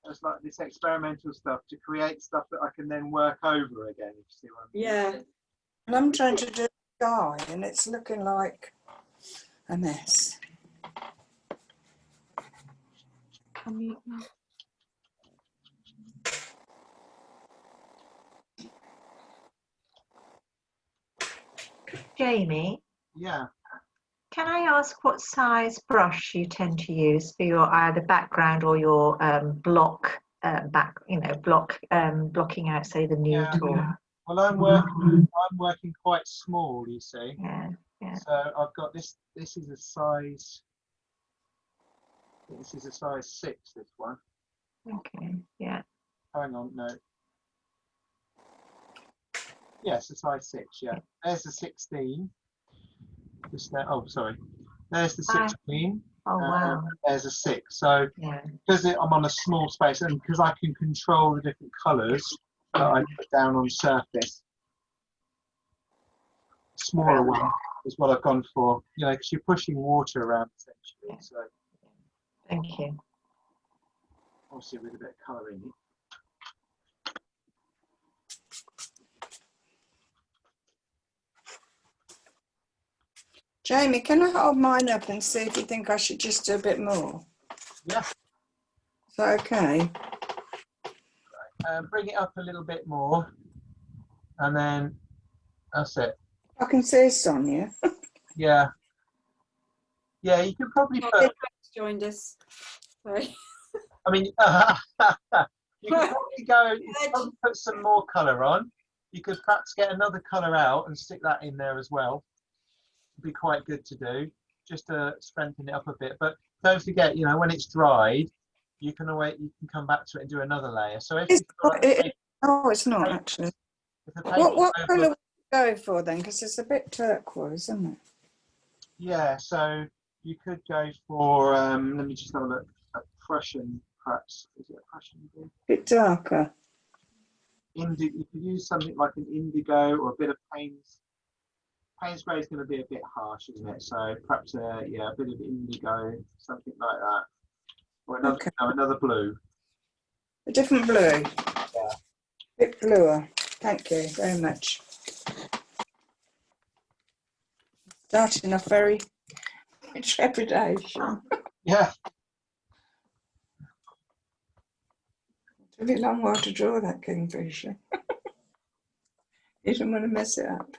Speaker 1: as like this experimental stuff to create stuff that I can then work over again. If you see what I mean.
Speaker 5: Yeah.
Speaker 3: And I'm trying to do a sky and it's looking like a mess.
Speaker 7: Jamie,
Speaker 1: Yeah.
Speaker 7: can I ask what size brush you tend to use for your either background or your block blocking out, say, the nude?
Speaker 1: Yeah.
Speaker 7: Or...
Speaker 1: Well, I'm working quite small, you see.
Speaker 7: Yeah, yeah.
Speaker 1: So I've got this. This is a size. This is a size 6. This one.
Speaker 7: Okay, yeah.
Speaker 1: Hang on, no. Yes, a size 6. Yeah. There's the 16. Just there. Oh, sorry. There's the 16.
Speaker 7: Oh wow.
Speaker 1: There's a 6. So
Speaker 7: Yeah.
Speaker 1: because I'm on a small space and because I can control the different colours that I put down on surface, smaller one is what I've gone for. You know, because you're pushing water around essentially.
Speaker 7: Yeah.
Speaker 1: So
Speaker 7: Thank you.
Speaker 1: obviously with a bit of colour in it.
Speaker 3: Jamie, can I hold mine up and see if you think I should just do a bit more?
Speaker 1: Yeah.
Speaker 3: Is that okay?
Speaker 1: Bring it up a little bit more, and then that's it.
Speaker 3: I can see Sonia.
Speaker 1: Yeah. Yeah, you could probably
Speaker 5: Oh,
Speaker 1: put.
Speaker 5: joined us. Sorry.
Speaker 1: I mean, you could probably go. You could probably put some more colour on. You could perhaps get another colour out and stick that in there as well. It'd be quite good to do, just to strengthen it up a bit. But don't forget, you know, when it's dried, you can come back to it and do another layer. So if
Speaker 3: No, it's not actually. What colour would you go for then? Because it's a bit turquoise, isn't it?
Speaker 1: Yeah, so you could go for. Let me just have a look. A Prussian, perhaps. Is it a Prussian?
Speaker 3: A bit darker.
Speaker 1: You could use something like an indigo or a bit of Payne's. Payne's grey is going to be a bit harsh, isn't it? So perhaps a bit of indigo, something like that, or another blue.
Speaker 3: A different blue.
Speaker 1: Yeah.
Speaker 3: A bit bluer. Thank you very much. Starting off very trepidation.
Speaker 1: Yeah.
Speaker 3: It's a bit long while to draw that kingfisher. You don't want to mess it up.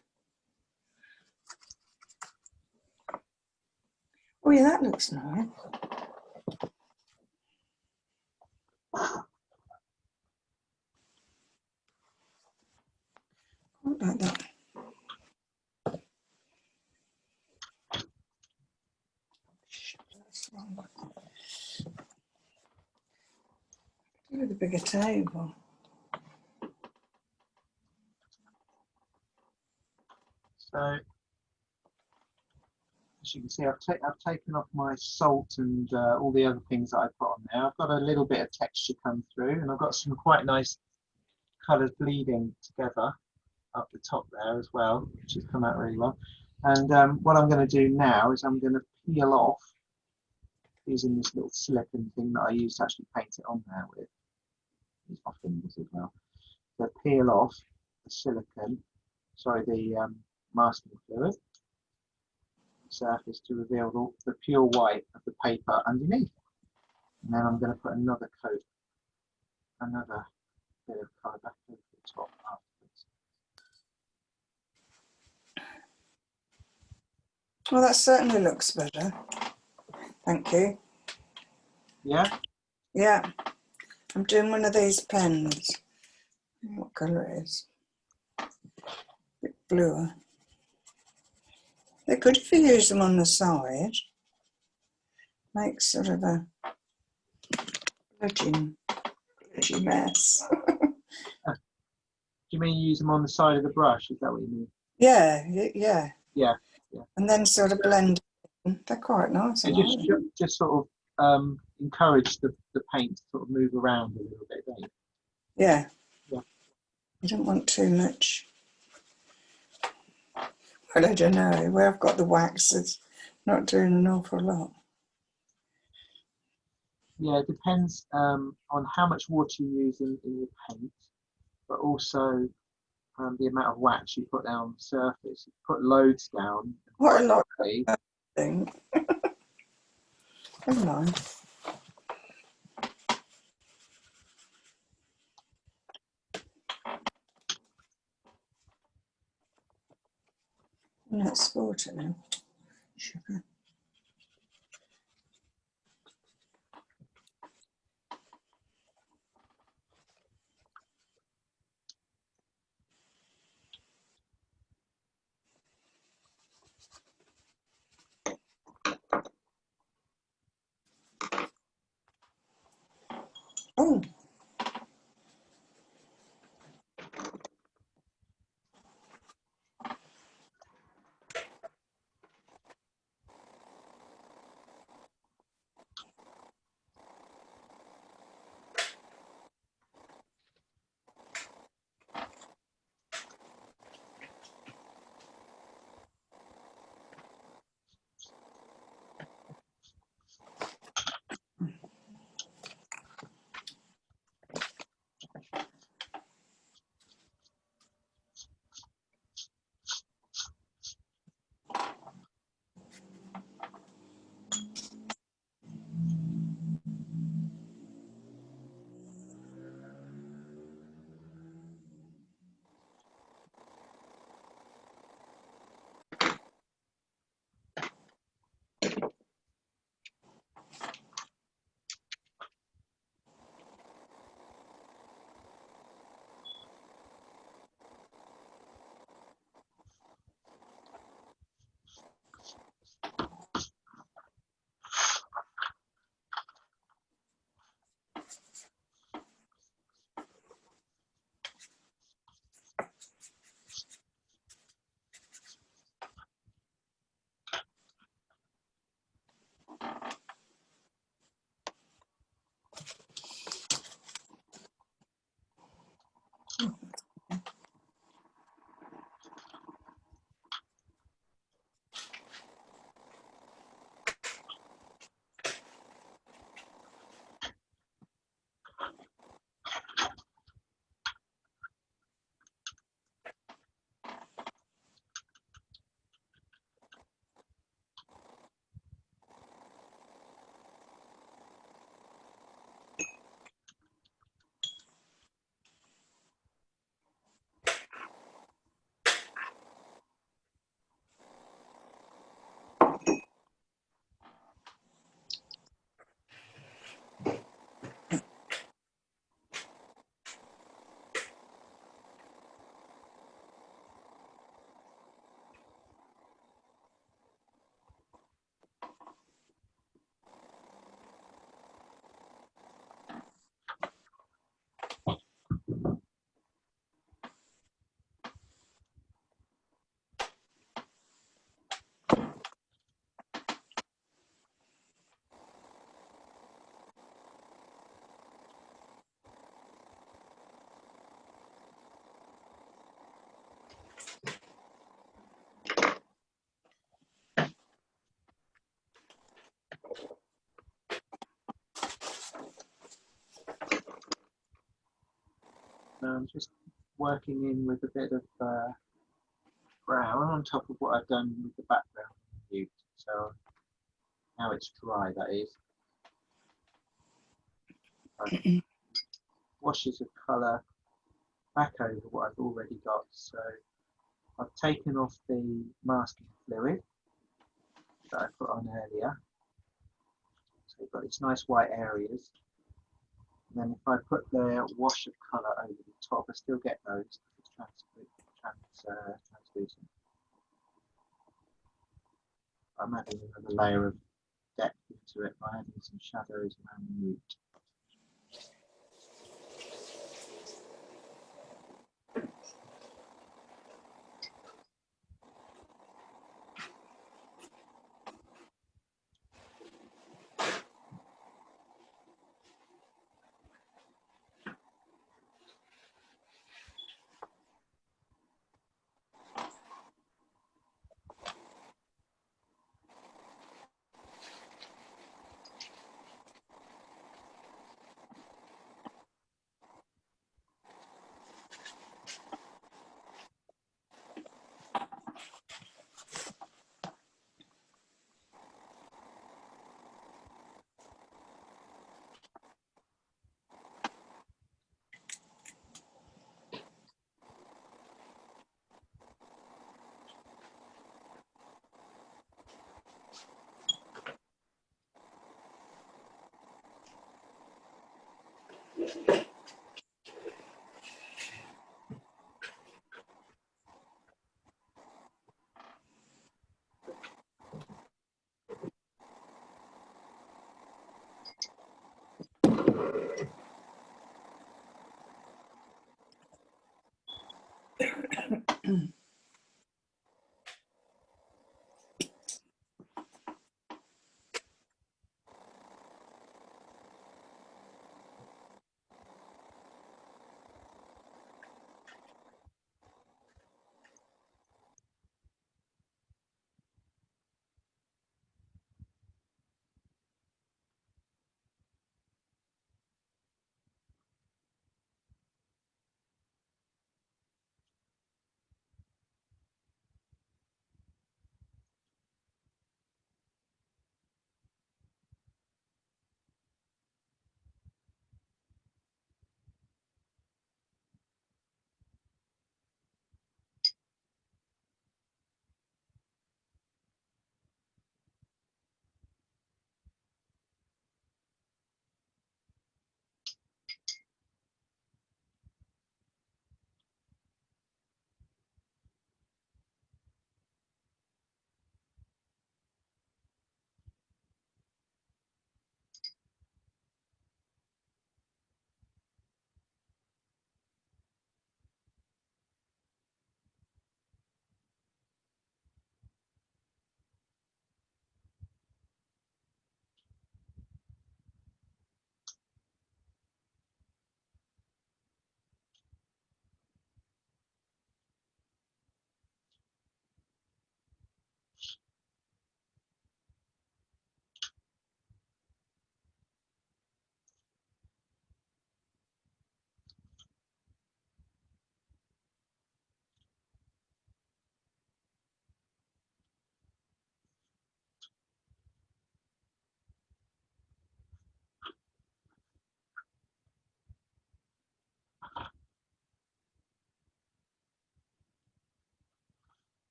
Speaker 3: Oh yeah, that looks nice. Like that. With a bigger table.
Speaker 1: So, as you can see, I've taken off my salt and all the other things that I put on there. I've got a little bit of texture come through, and I've got some quite nice colours bleeding together up the top there as well, which has come out really well. And what I'm going to do now is I'm going to peel off using this little silicone thing that I used to actually paint it on there with. Use my fingers as well. So peel off the silicone, sorry, the masking fluid surface to reveal the pure white of the paper underneath. And then I'm going to put another coat, another bit of colour back over the top afterwards.
Speaker 3: Well, that certainly looks better. Thank you.
Speaker 1: Yeah?
Speaker 3: Yeah. I'm doing one of these pens. What colour it is? A bit bluer. They're good if you use them on the side. Makes sort of a bludgy mess.
Speaker 1: Do you mean use them on the side of the brush? Is that what you mean?
Speaker 3: Yeah.
Speaker 1: Yeah.
Speaker 3: And then sort of blend in. They're quite nice.
Speaker 1: So just sort of encourage the paint to sort of move around a little bit, don't you?
Speaker 3: Yeah.
Speaker 1: Yeah.
Speaker 3: You don't want too much. Well, I don't know. Where I've got the wax, it's not doing an awful lot.
Speaker 1: Yeah, it depends on how much water you use in your paint, but also the amount of wax you put down on the surface. If you put loads down,
Speaker 3: What a lot of thing. Never mind. Let's sport it now. Sugar. Oh.
Speaker 1: So I'm just working in with a bit of brown on top of what I've done with the background. So now it's dry, that is. Washes of colour back over what I've already got. So I've taken off the masking fluid that I put on earlier. So you've got these nice white areas. And then if I put the wash of colour over the top, I still get those. It's translucent. I'm adding another layer of depth into it by adding some shadows around the mute.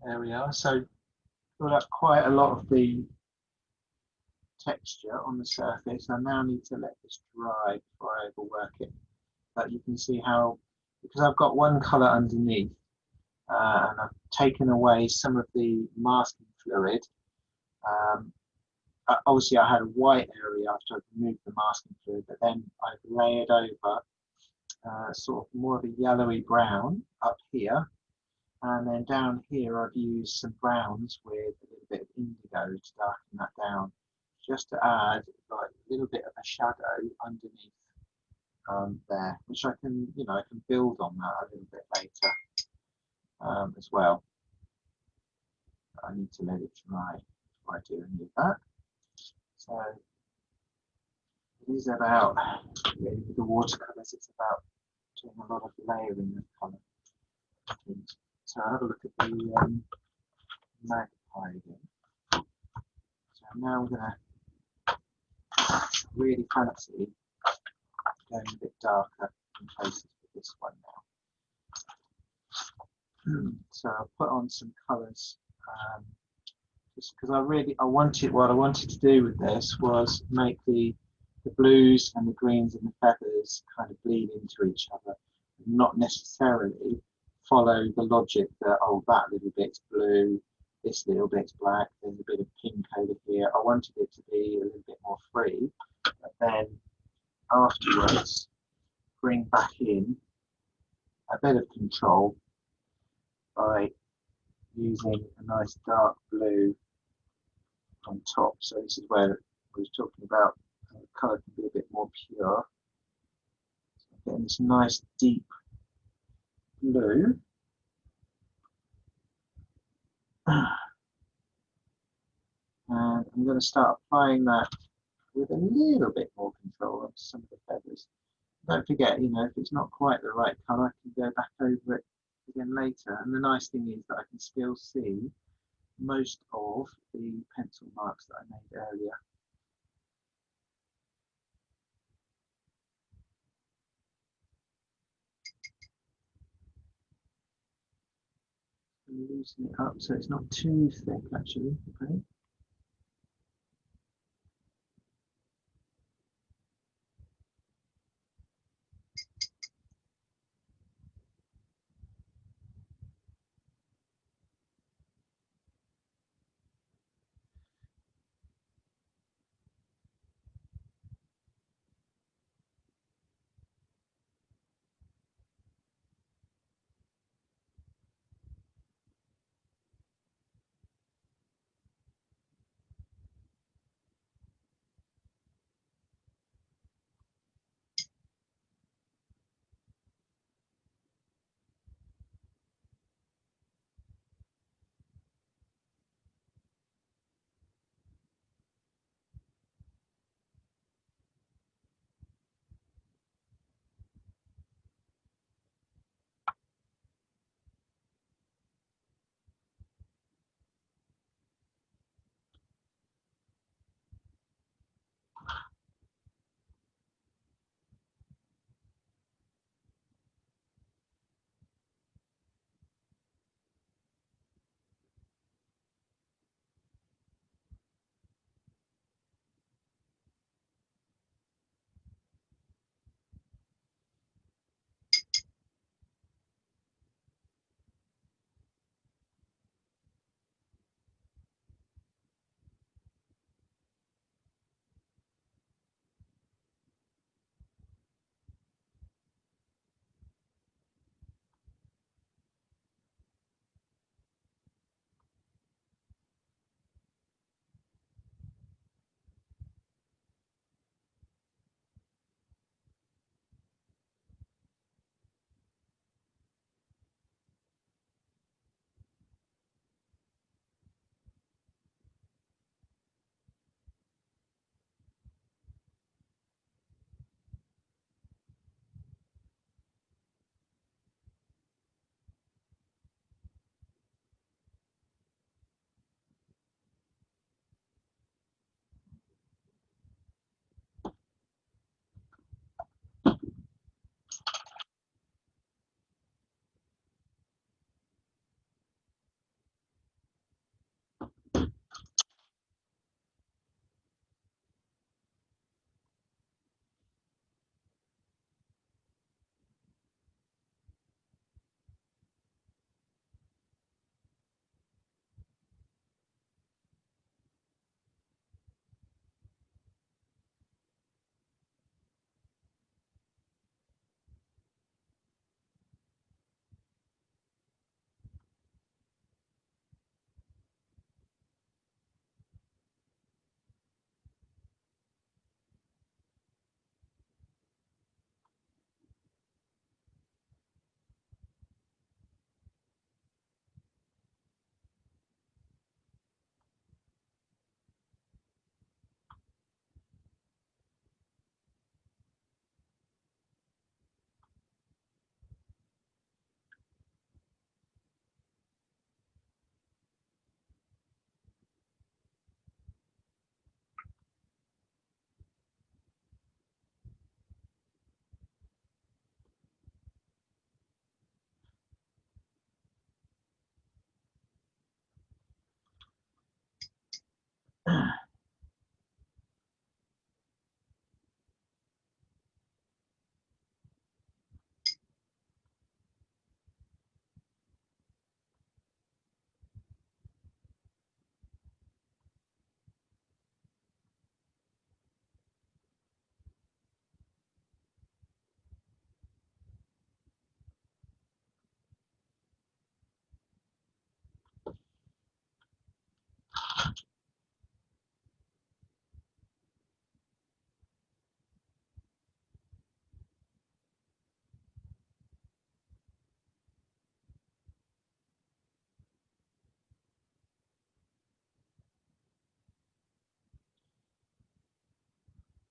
Speaker 1: There we are. So got up quite a lot of the texture on the surface. I now need to let this dry before I overwork it. But you can see how, because I've got one colour underneath, and I've taken away some of the masking fluid. Obviously I had a white area after I removed the masking fluid, but then I've layered over sort of more of a yellowy brown up here. And then down here, I've used some browns with a little bit of indigo to darken that down, just to add like a little bit of a shadow underneath there, which I can, I can build on that a little bit later as well. I need to let it dry before I do any of that. So it is about really with the watercolours, it's about doing a lot of layering of colour. So I'll have a look at the magpie again. So now I'm going to really fancy going a bit darker in places with this one now. So I'll put on some colours. Just because I wanted, what I wanted to do with this was make the blues and the greens and the feathers kind of bleed into each other, not necessarily follow the logic that, oh, that little bit's blue, this little bit's black, there's a bit of pink over here. I wanted it to be a little bit more free, but then afterwards bring back in a bit of control by using a nice dark blue on top. So this is where I was talking about the colour can be a bit more pure. So I'm getting this nice deep blue. And I'm going to start applying that with a little bit more control onto some of the feathers. Don't forget, you know, if it's not quite the right colour, I can go back over it again later. And the nice thing is that I can still see most of the pencil marks that I made earlier. Loosen it up so it's not too thick, actually. Okay.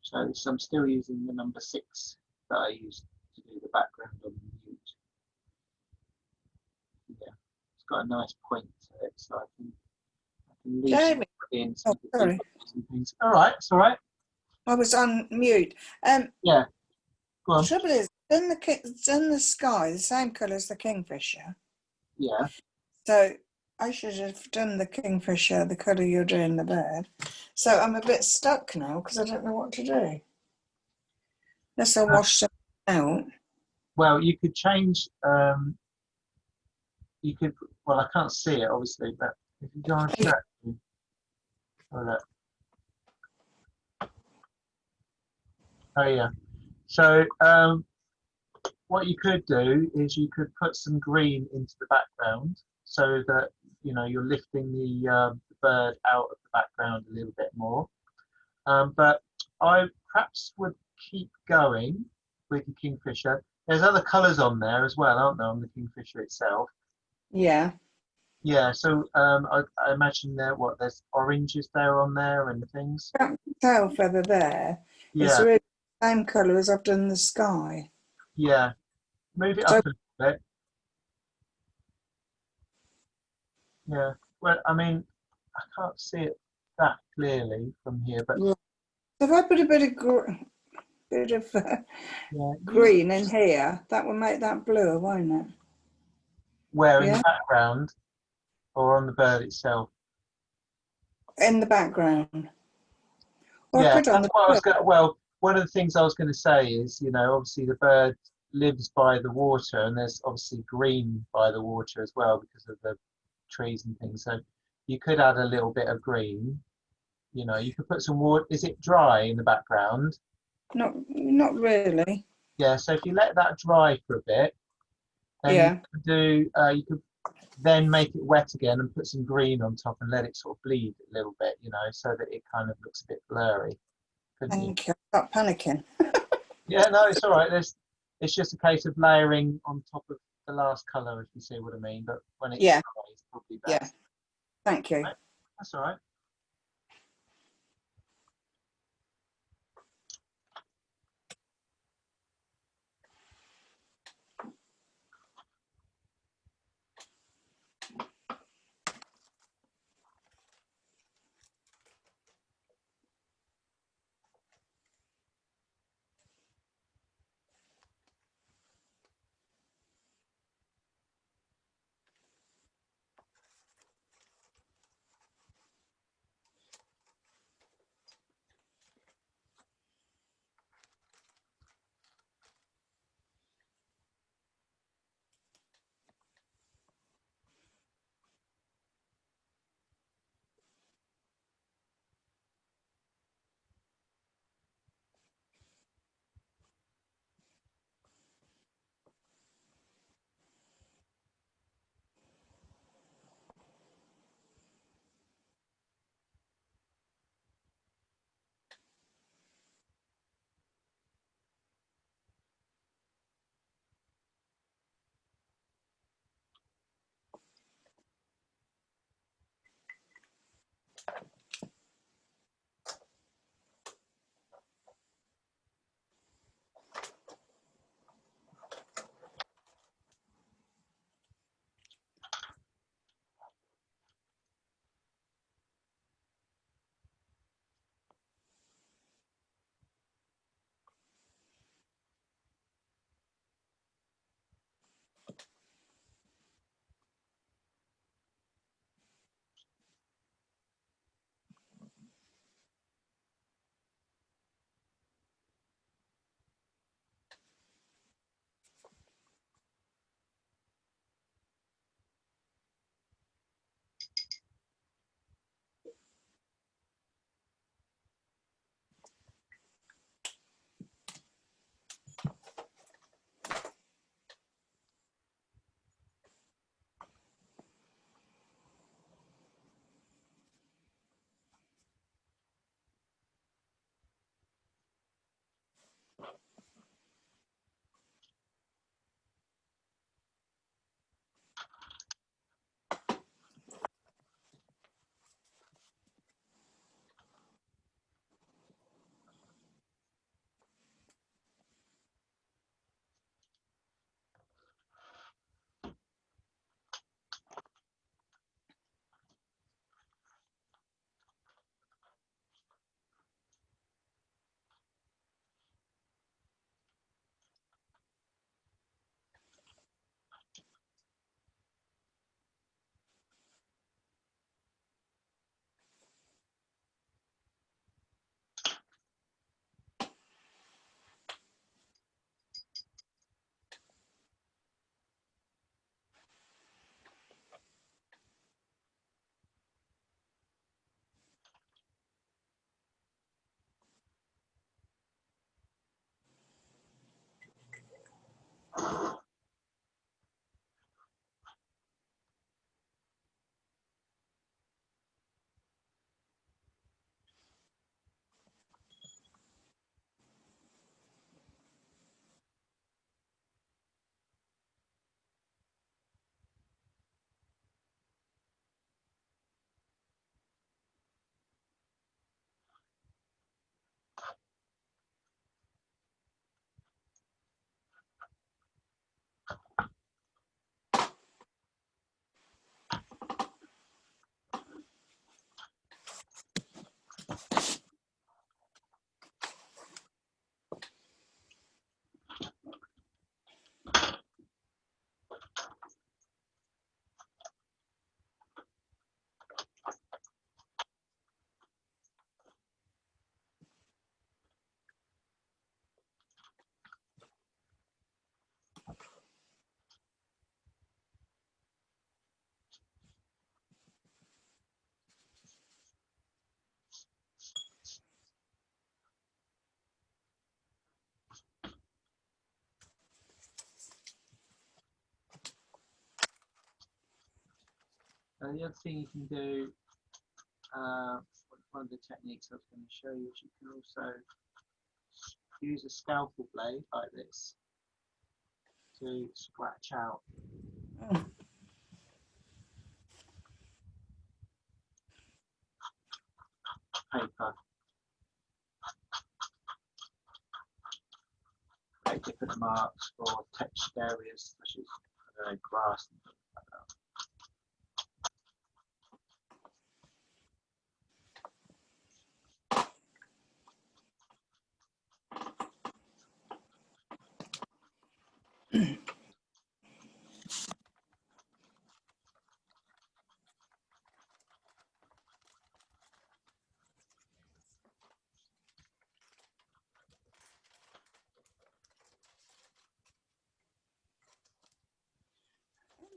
Speaker 1: So I'm still using the number 6 that I used to do the background on the mute. Yeah, it's got a nice point to it, so I can leave some in some
Speaker 3: Oh, sorry.
Speaker 1: things. All right, it's all right.
Speaker 3: I was on mute.
Speaker 1: Yeah, go on.
Speaker 3: The trouble is, done the sky the same colour as the kingfisher.
Speaker 1: Yeah.
Speaker 3: So I should have done the kingfisher the colour you're doing the bird. So I'm a bit stuck now because I don't know what to do. Unless I wash them out.
Speaker 1: Well, you could change. You could. Well, I can't see it obviously, but if you go on track. Oh, look. Oh yeah. So what you could do is you could put some green into the background so that you're lifting the bird out of the background a little bit more. But I perhaps would keep going with the kingfisher. There's other colours on there as well, aren't there, on the kingfisher itself?
Speaker 3: Yeah.
Speaker 1: Yeah. So I imagine there's oranges there on there and things.
Speaker 3: That tail feather there is
Speaker 1: Yeah.
Speaker 3: really the same colour as I've done the sky.
Speaker 1: Yeah. Move it
Speaker 3: So,
Speaker 1: up a little bit. Yeah. Well, I mean, I can't see it that clearly from here, but
Speaker 3: so if I put a bit of
Speaker 1: yeah,
Speaker 3: green in here, that will make that bluer, won't it?
Speaker 1: where in
Speaker 3: Yeah.
Speaker 1: the background or on the bird itself?
Speaker 3: In the background. Or
Speaker 1: Yeah,
Speaker 3: I could on
Speaker 1: that's
Speaker 3: the
Speaker 1: what I was
Speaker 3: bird.
Speaker 1: going. Well, one of the things I was going to say is, obviously the bird lives by the water, and there's obviously green by the water as well because of the trees and things. So you could add a little bit of green. You could put some water. Is it dry in the background?
Speaker 3: Not really.
Speaker 1: Yeah. So if you let that dry for a bit, then
Speaker 3: Yeah.
Speaker 1: you could do. You could then make it wet again and put some green on top and let it sort of bleed a little bit, so that it kind of looks a bit blurry. Couldn't you?
Speaker 3: Thank you. Stop panicking.
Speaker 1: Yeah, no, it's all right. It's just a case of layering on top of the last colour, if you see what I mean. But when it's
Speaker 3: Yeah.
Speaker 1: dry, it's probably
Speaker 3: Yeah.
Speaker 1: best.
Speaker 3: Thank you.
Speaker 1: Right? That's all right. And the other thing you can do, one of the techniques I was going to show you, is you can also use a scalpel blade like this to scratch out paper, create different marks for textured areas such as grass and things like that.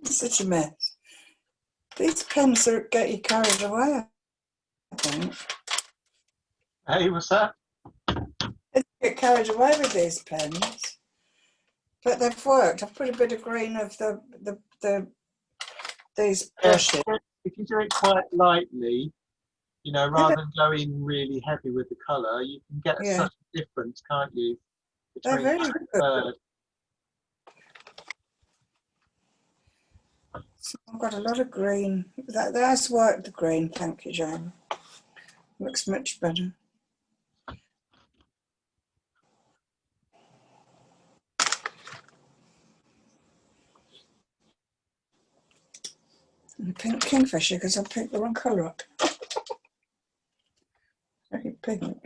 Speaker 3: Such a mess. These pens are get you carried away, I think.
Speaker 1: Hey, what's that?
Speaker 3: I get carried away with these pens, but they've worked. I've put a bit of green of these brushes.
Speaker 1: If you do it quite lightly, you know, rather than going really heavy with the colour, you can get such a difference, can't you?
Speaker 3: They're really good. So I've got a lot of green. That's worked, the green. Thank you, Jane. Looks much better. And pink kingfisher, because I picked the wrong colour up. Very pink.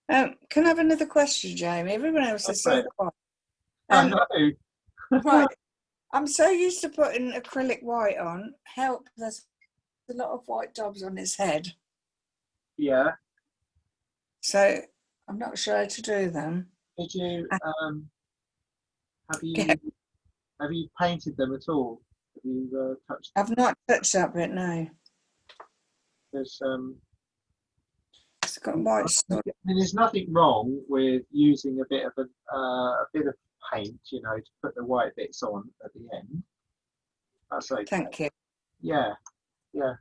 Speaker 3: Can I have another question, Jamie? Everyone else is so quiet.
Speaker 1: I know.
Speaker 3: Right. I'm so used to putting acrylic white on. Help, there's a lot of white daubs on his head.
Speaker 1: Yeah.
Speaker 3: So I'm not sure how to do them.
Speaker 1: Did you have you painted them at all? Have you touched them?
Speaker 3: I've not touched that bit, no.
Speaker 1: There's
Speaker 3: It's got white
Speaker 1: I mean, there's nothing wrong with using a bit of paint, you know, to put the white bits on at the end. That's okay.
Speaker 3: Thank you.
Speaker 1: Yeah, yeah.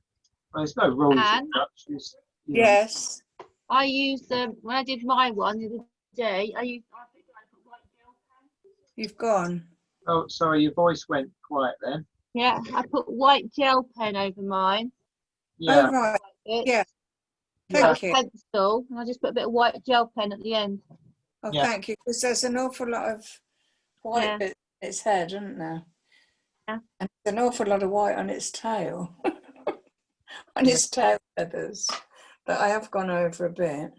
Speaker 1: Well, there's no rules as such. Just, you know.
Speaker 3: Yes.
Speaker 2: I used when I did my one the other day. I put white gel pen.
Speaker 3: You've gone.
Speaker 1: Oh, sorry, your voice went quiet then.
Speaker 2: Yeah, I put white gel pen over mine.
Speaker 1: Yeah.
Speaker 3: Oh, right. Yeah.
Speaker 2: Thank
Speaker 3: Thank you.
Speaker 2: Pencil, and I just put a bit of white gel pen at the end.
Speaker 3: Oh, thank you. Because there's an awful lot of white bits in its head, isn't there?
Speaker 2: Yeah.
Speaker 3: And there's an awful lot of white on its tail. On its tail feathers. But I have gone over a bit.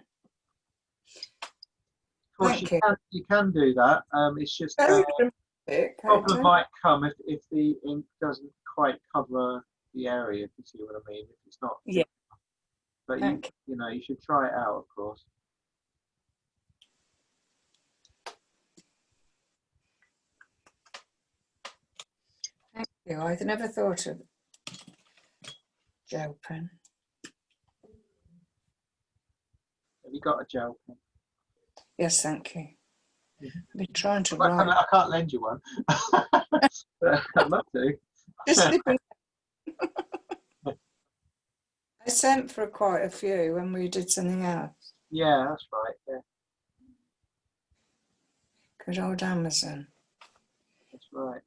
Speaker 1: Of course, you can do that. It's just problem might come if the ink doesn't quite cover the area. If you see what I mean, if it's not.
Speaker 3: Yeah.
Speaker 1: But you know, you should try it out, of course.
Speaker 3: Thank you. I'd never thought of gel pen.
Speaker 1: Have you got a gel pen?
Speaker 3: Yes, thank you. I've been trying to
Speaker 1: write. I can't lend you one. But I'd love to.
Speaker 3: Just I sent for quite a few when we did something else.
Speaker 1: Yeah, that's right. Yeah.
Speaker 3: Good old Amazon.
Speaker 1: That's right.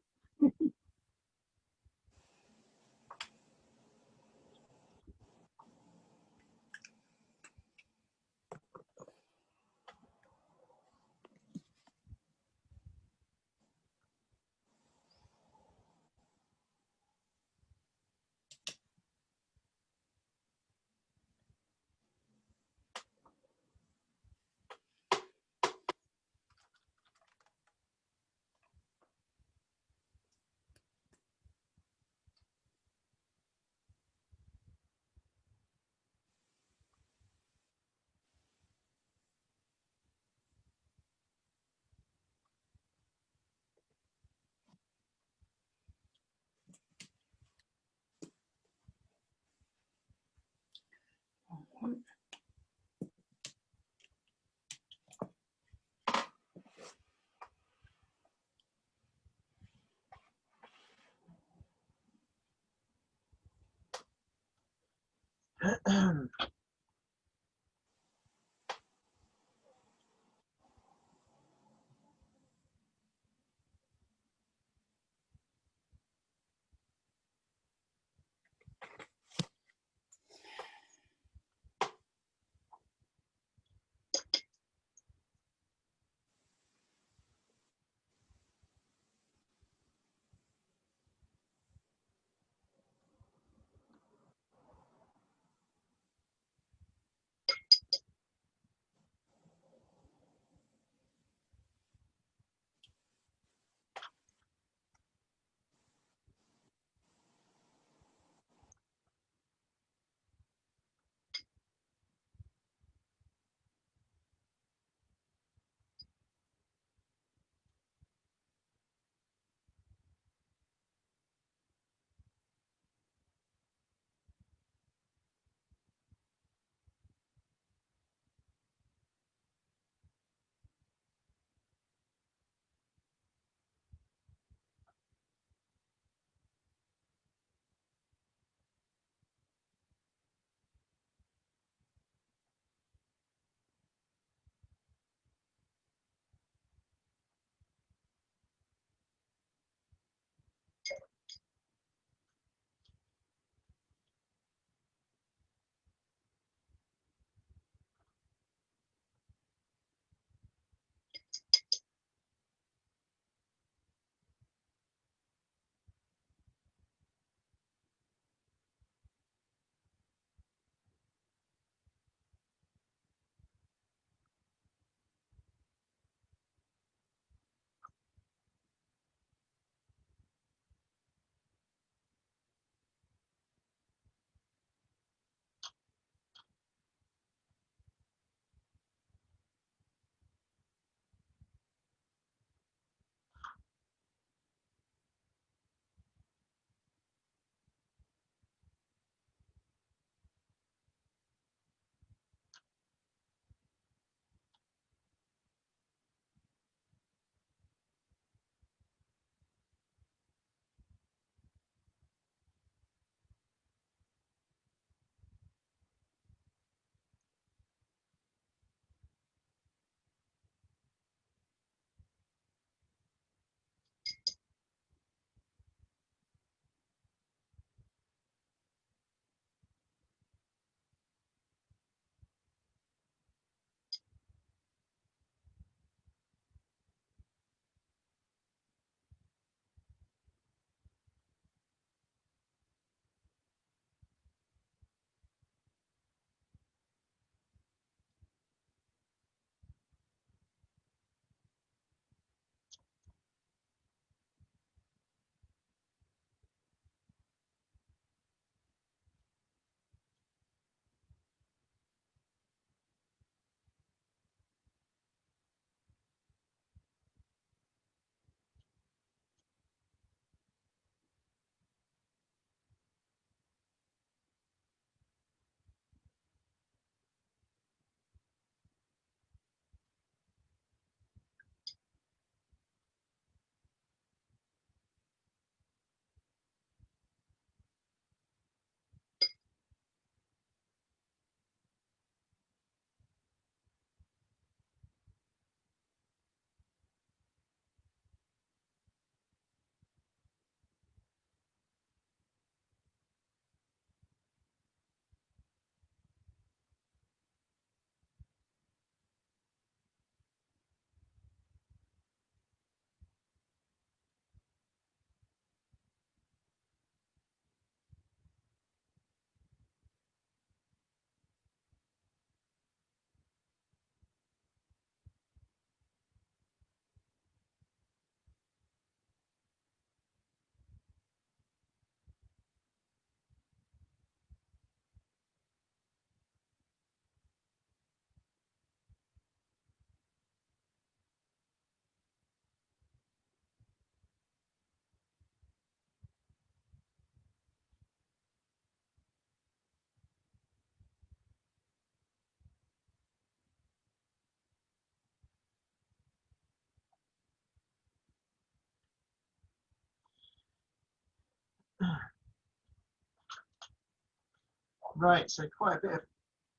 Speaker 1: Right, so quite a bit of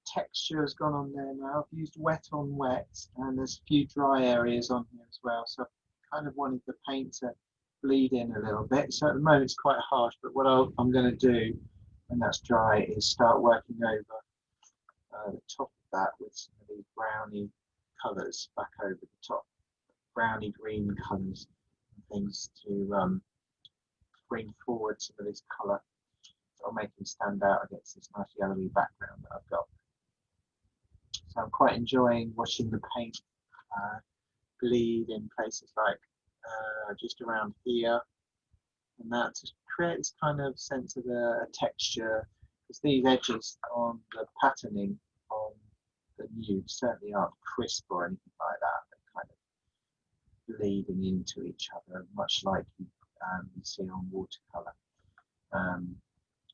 Speaker 1: texture has gone on there now. I've used wet on wet, and there's a few dry areas on here as well. So I kind of wanted the paint to bleed in a little bit. So at the moment it's quite harsh, but what I'm going to do when that's dry is start working over the top of that with some of these browny colours back over the top, browny green colours and things to bring forward some of this colour. I'll make them stand out against this nice yellowy background that I've got. So I'm quite enjoying watching the paint bleed in places like just around here, and that to create this kind of sense of a texture, because these edges on the patterning on the nude certainly aren't crisp or anything like that. They're kind of bleeding into each other, much like you see on watercolour.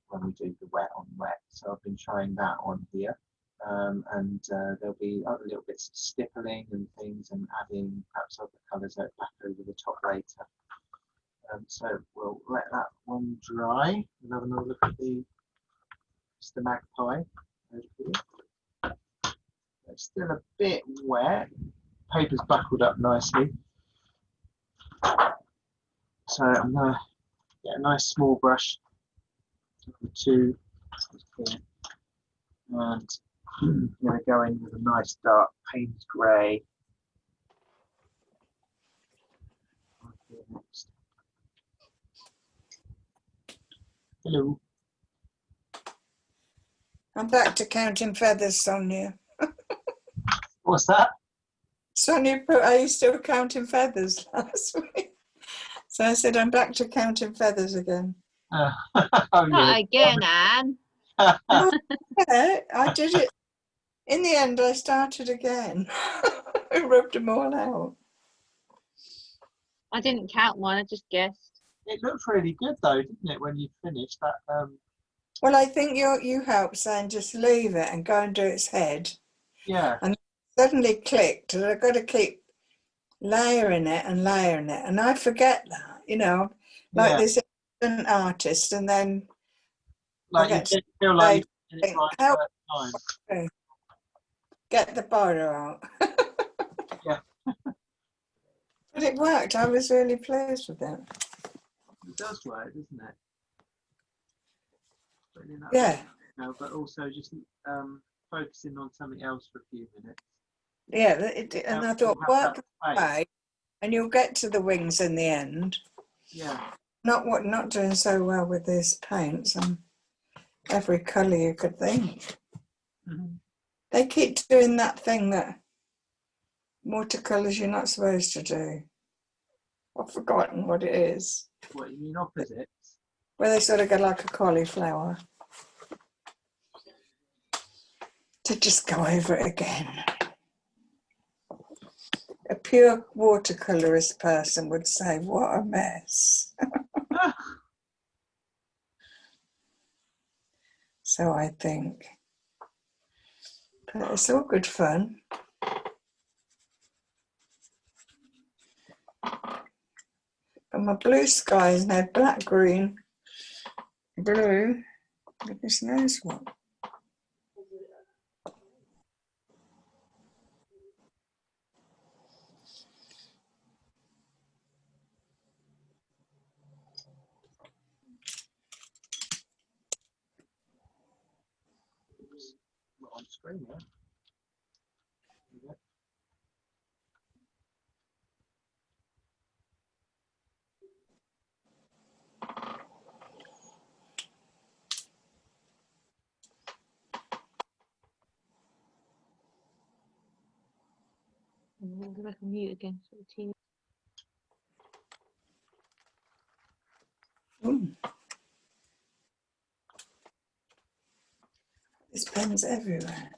Speaker 1: When we do the wet on wet. So I've been trying that on here, and there'll be other little bits of stippling and things, and adding perhaps other colours back over the top later. So we'll let that one dry and have another look at the magpie over here. It's still a bit wet. Paper's buckled up nicely. So I'm going to get a nice small brush, two, and I'm going to go in with a nice dark Payne's grey. Hello.
Speaker 3: I'm back to counting feathers, Sonia.
Speaker 1: What's that?
Speaker 3: Sonia put, are you still counting feathers last week? So I said, I'm back to counting feathers again.
Speaker 1: Oh,
Speaker 2: Not
Speaker 1: yeah.
Speaker 2: again, Anne.
Speaker 3: Oh, yeah, I did it. In the end, I started again. I rubbed them all out.
Speaker 2: I didn't count one, I just guessed.
Speaker 1: It looked really good though, didn't it, when you finished that?
Speaker 3: Well, I think you helped saying just leave it and go and do its head.
Speaker 1: Yeah.
Speaker 3: And suddenly clicked that I've got to keep layering it and layering it. And I forget that, you know, like
Speaker 1: Yeah.
Speaker 3: this an artist, and then
Speaker 1: Like
Speaker 3: I
Speaker 1: you
Speaker 3: get to
Speaker 1: feel like you did it
Speaker 3: think,
Speaker 1: right
Speaker 3: how
Speaker 1: the first time.
Speaker 3: get the border out.
Speaker 1: Yeah.
Speaker 3: But it worked. I was really pleased with it.
Speaker 1: It does work, doesn't it? Putting in that
Speaker 3: Yeah.
Speaker 1: now, but also just focusing on something else for a few minutes.
Speaker 3: Yeah, and I thought, work away, and you'll get to the wings in the end.
Speaker 1: Yeah.
Speaker 3: Not doing so well with these paints and every colour you could think.
Speaker 1: Mm-hmm.
Speaker 3: They keep doing that thing that watercolours you're not supposed to do. I've forgotten what it is.
Speaker 1: What, you mean opposites?
Speaker 3: Where they sort of go like a cauliflower. To just go over it again. A pure watercolourist person would say, what a mess. So I think. But it's all good fun. And my blue sky is now black, green, blue, goodness knows what.
Speaker 1: Not on screen there. Yeah.
Speaker 2: I'm going to go back on mute again. So the team...
Speaker 3: Ooh. There's pens everywhere.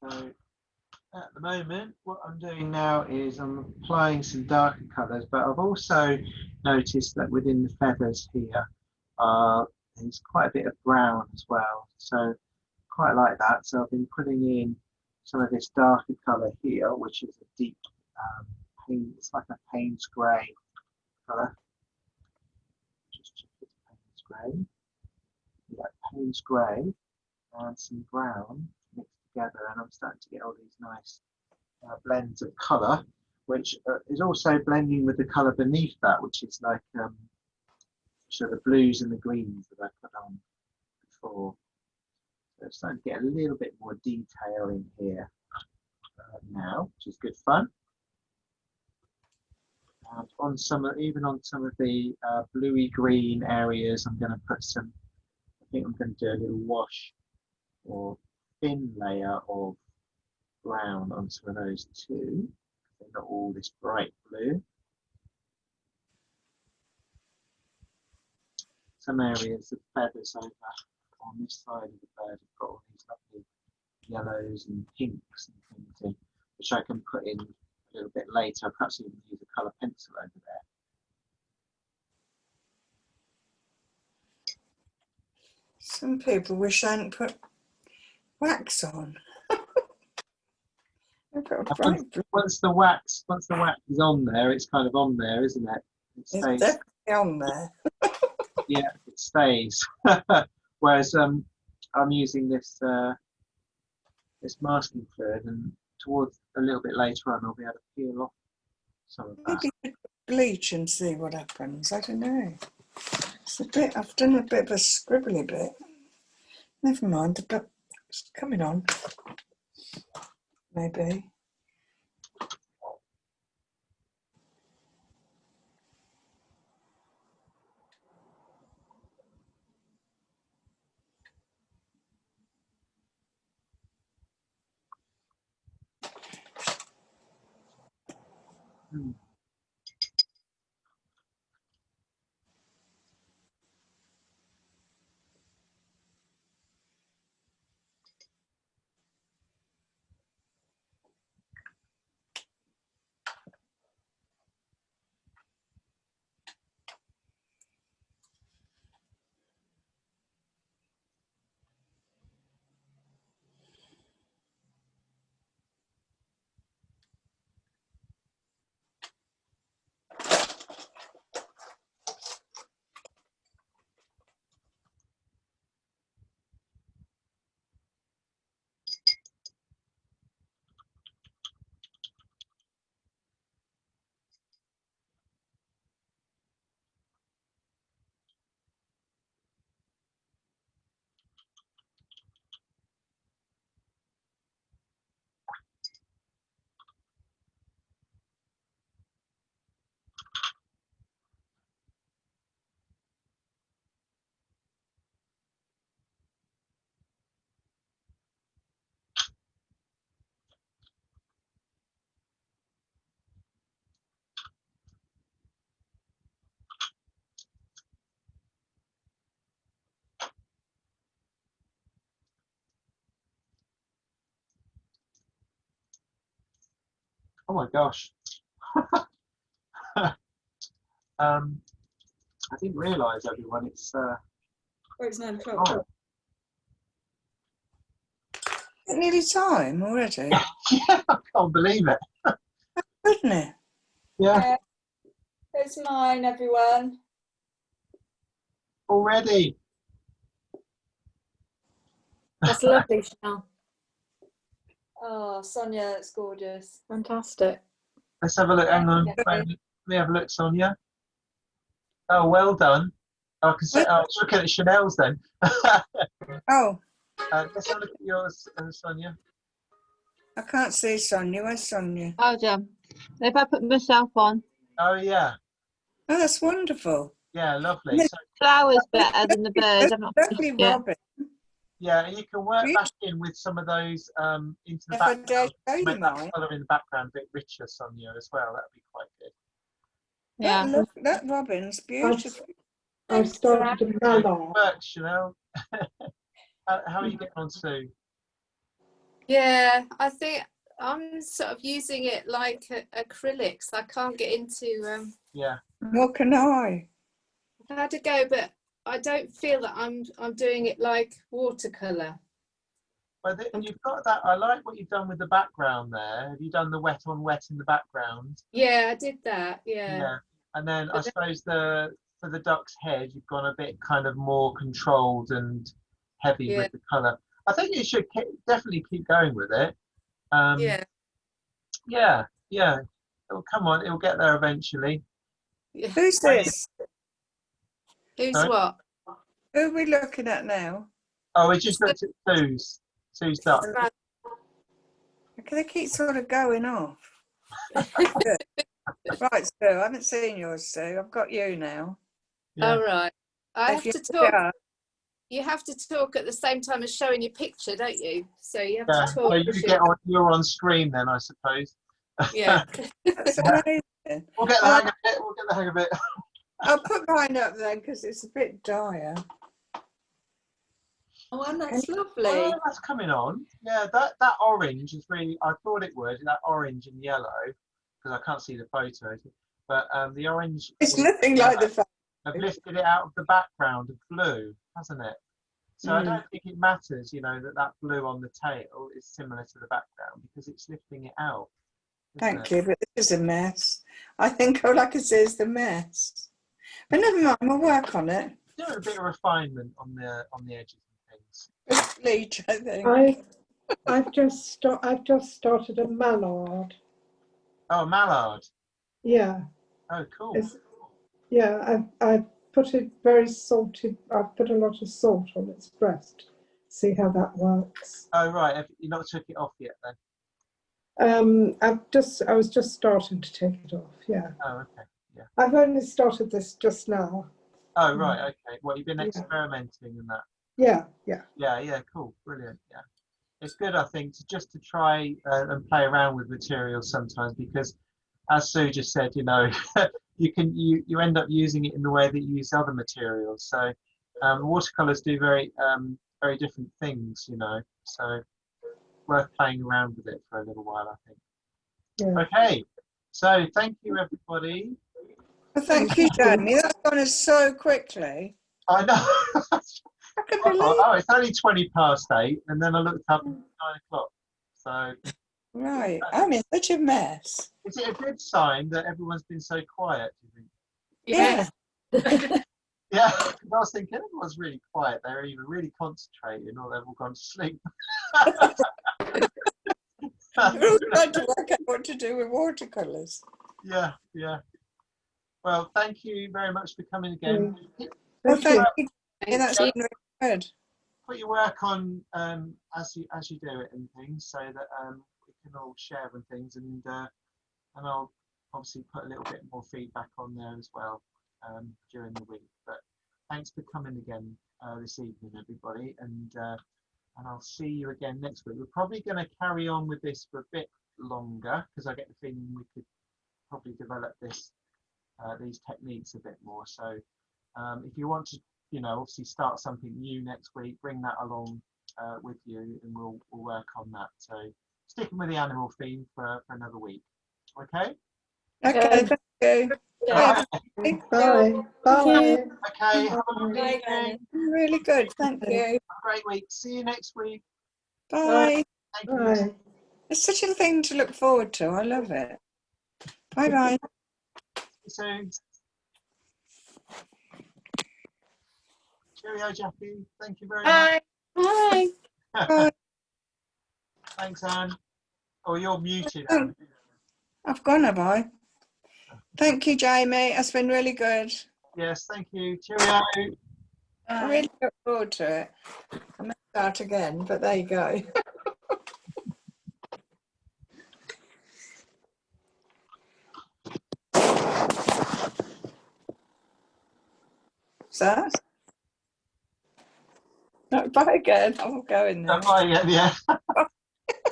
Speaker 1: So at the moment, what I'm doing now is I'm applying some darker colours, but I've also noticed that within the feathers here, there's quite a bit of brown as well. So quite like that. So I've been putting in some of this darker colour here, which is a deep, it's like a Payne's grey colour. Just check it's Payne's grey. Yeah, Payne's grey and some brown mixed together, and I'm starting to get all these nice blends of colour, which is also blending with the colour beneath that, which is like so the blues and the greens that I put on before. So I'm starting to get a little bit more detail in here now, which is good fun. And on even on some of the bluey green areas, I'm going to put some. I think I'm going to do a little wash or thin layer of brown on some of those too. They're not all this bright blue. Some areas of feathers over on this side of the bird have got all these lovely yellows and pinks and things in, which I can put in a little bit later. Perhaps even use a colour pencil over there.
Speaker 3: Some people wish I hadn't put wax on.
Speaker 1: Once the wax is on there, it's kind of on there, isn't it? It stays.
Speaker 3: It's definitely on there.
Speaker 1: Yeah, it stays. Whereas I'm using this this masking fluid, and towards a little bit later on, I'll be able to peel off some of that.
Speaker 3: Maybe bleach and see what happens. I don't know. It's a bit. I've done a bit of a scribbly bit. Never mind. It's coming on. Maybe.
Speaker 1: Oh my gosh. I didn't realise, everyone, it's
Speaker 5: It's 9 o'clock.
Speaker 1: oh.
Speaker 3: Is it nearly time already?
Speaker 1: Yeah, I can't believe it.
Speaker 3: Isn't it?
Speaker 1: Yeah,
Speaker 5: It's mine, everyone.
Speaker 1: already.
Speaker 4: That's lovely, Chanel.
Speaker 5: Oh, Sonia, it's gorgeous.
Speaker 4: Fantastic.
Speaker 1: Let's have a look. Hang on. Let me have a look, Sonia. Oh, well done. I can say, I was looking at Chanel's then.
Speaker 3: Oh,
Speaker 1: Let's have a look at yours, Sonia.
Speaker 3: I can't see Sonia. Where's Sonia?
Speaker 2: Hold on. If I put myself on,
Speaker 1: Oh, yeah.
Speaker 3: Oh, that's wonderful.
Speaker 1: Yeah, lovely. So,
Speaker 2: flowers better than the birds. I'm not
Speaker 3: Lovely
Speaker 2: yeah.
Speaker 3: robin.
Speaker 1: yeah, and you can work back in with some of those into the
Speaker 3: If I dare
Speaker 1: background.
Speaker 3: show you
Speaker 1: Make that
Speaker 3: mine.
Speaker 1: colour in the background a bit richer, Sonia, as well. That'd be quite good.
Speaker 2: Yeah.
Speaker 3: That robin's beautiful.
Speaker 6: I've started to melt off.
Speaker 1: Work, Chanel. How are you getting on, Sue?
Speaker 4: Yeah, I think I'm sort of using it like acrylics. I can't get into
Speaker 1: Yeah.
Speaker 3: Nor can I.
Speaker 4: I've had to go, but I don't feel that I'm doing it like watercolor.
Speaker 1: Well, you've got that. I like what you've done with the background there. Have you done the wet on wet in the background?
Speaker 4: Yeah, I did that. Yeah.
Speaker 1: Yeah. And then I suppose for the duck's head, you've gone a bit kind of more controlled and heavy with the colour. I think you should definitely keep going with it.
Speaker 4: Yeah.
Speaker 1: Yeah. Yeah. Oh, come on, it'll get there eventually.
Speaker 4: Yeah.
Speaker 3: Who's this?
Speaker 4: Who's
Speaker 1: Sorry?
Speaker 4: what?
Speaker 3: Who are we looking at now?
Speaker 1: Oh, we just looked at Sue's duck.
Speaker 3: Okay, they keep sort of going off. Good. Right, Sue, I haven't seen yours, Sue. I've got you now.
Speaker 1: Yeah.
Speaker 4: All right. I have
Speaker 3: If
Speaker 4: to talk.
Speaker 3: Yeah.
Speaker 4: You have to talk at the same time as showing your picture, don't you? So you have
Speaker 1: Yeah.
Speaker 4: to talk.
Speaker 1: So you get on. You're on screen then, I suppose.
Speaker 4: Yeah.
Speaker 3: That's amazing.
Speaker 1: We'll get the hang of it. We'll get the hang of it.
Speaker 3: I'll put mine up then because it's a bit dire.
Speaker 5: Oh, and that's lovely.
Speaker 1: Oh, that's coming on. Yeah, that orange is really. I thought it would. That orange and yellow, because I can't see the photos. But the orange.
Speaker 3: It's nothing like the fact.
Speaker 1: I've lifted it out of the background of blue, hasn't it? So I don't think it matters, you know, that blue on the tail is similar to the background because it's lifting it out.
Speaker 3: Thank you, but this is a mess. I think all I can see is the mess. But never mind, we'll work on it.
Speaker 1: Doing a bit of refinement on the edges and things.
Speaker 3: Bleach, I think.
Speaker 6: I've just started a mallard.
Speaker 1: Oh, mallard.
Speaker 6: Yeah.
Speaker 1: Oh, cool.
Speaker 6: I've put it very salted. I've put a lot of salt on its breast. See how that works.
Speaker 1: Oh, right. Have you not took it off yet then?
Speaker 6: I was just starting to take it off. Yeah.
Speaker 1: Oh, okay. Yeah.
Speaker 6: I've only started this just now.
Speaker 1: Oh, right. Okay. Well, you've been experimenting in that.
Speaker 6: Yeah.
Speaker 1: Yeah. Cool. Brilliant. Yeah. It's good, I think, to try and play around with materials sometimes because, as Sue just said, you know, you end up using it in the way that you use other materials. So watercolors do very different things, you know. So worth playing around with it for a little while, I think.
Speaker 6: Yeah.
Speaker 1: Okay. So thank you, everybody.
Speaker 3: Well, thank you, Jamie. That's gone so quickly.
Speaker 1: I know.
Speaker 3: I can believe.
Speaker 1: Oh, it's only 20 past 8, and then I looked up at 9 o'clock. So.
Speaker 3: Right. I'm in such a mess.
Speaker 1: Is it a good sign that everyone's been so quiet, do you think?
Speaker 3: Yeah.
Speaker 1: Yeah, I was thinking everyone's really quiet. They're either really concentrating or they've all gone to sleep.
Speaker 3: We're all trying to work out what to do with watercolours.
Speaker 1: Yeah. Well, thank you very much for coming again.
Speaker 3: Well, thank you. Yeah, that's been really good.
Speaker 1: Put your work on as you do it and things, so that we can all share and things, and I'll obviously put a little bit more feedback on there as well during the week. But thanks for coming again this evening, everybody, and I'll see you again next week. We're probably going to carry on with this for a bit longer because I get the feeling we could probably develop these techniques a bit more. So if you want to, you know, obviously start something new next week, bring that along with you, and we'll work on that. So sticking with the animal theme for another week. Okay.
Speaker 3: Okay. Thank you.
Speaker 5: Yeah.
Speaker 6: Bye. Bye.
Speaker 1: Okay. Have a lovely
Speaker 5: Bye,
Speaker 1: evening.
Speaker 3: Really good. Thank you.
Speaker 1: Have a great week. See you next week.
Speaker 3: Bye.
Speaker 1: Thank you.
Speaker 6: Bye.
Speaker 3: It's such a thing to look forward to. I love it. Bye bye.
Speaker 1: See you soon. Cheerio, Jackie. Thank you very much.
Speaker 4: Bye.
Speaker 3: Bye.
Speaker 1: Thanks, Anne. Oh, you're muted, Anne.
Speaker 3: I've gone, have I? Thank you, Jamie. That's been really good.
Speaker 1: Yes, thank you. Cheerio.
Speaker 3: I really look forward to it. I may start again, but there you go. So, bye again. I'm going now.
Speaker 1: Bye, yeah.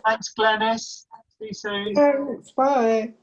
Speaker 1: Thanks, Glenys. See you soon.
Speaker 6: Thanks. Bye.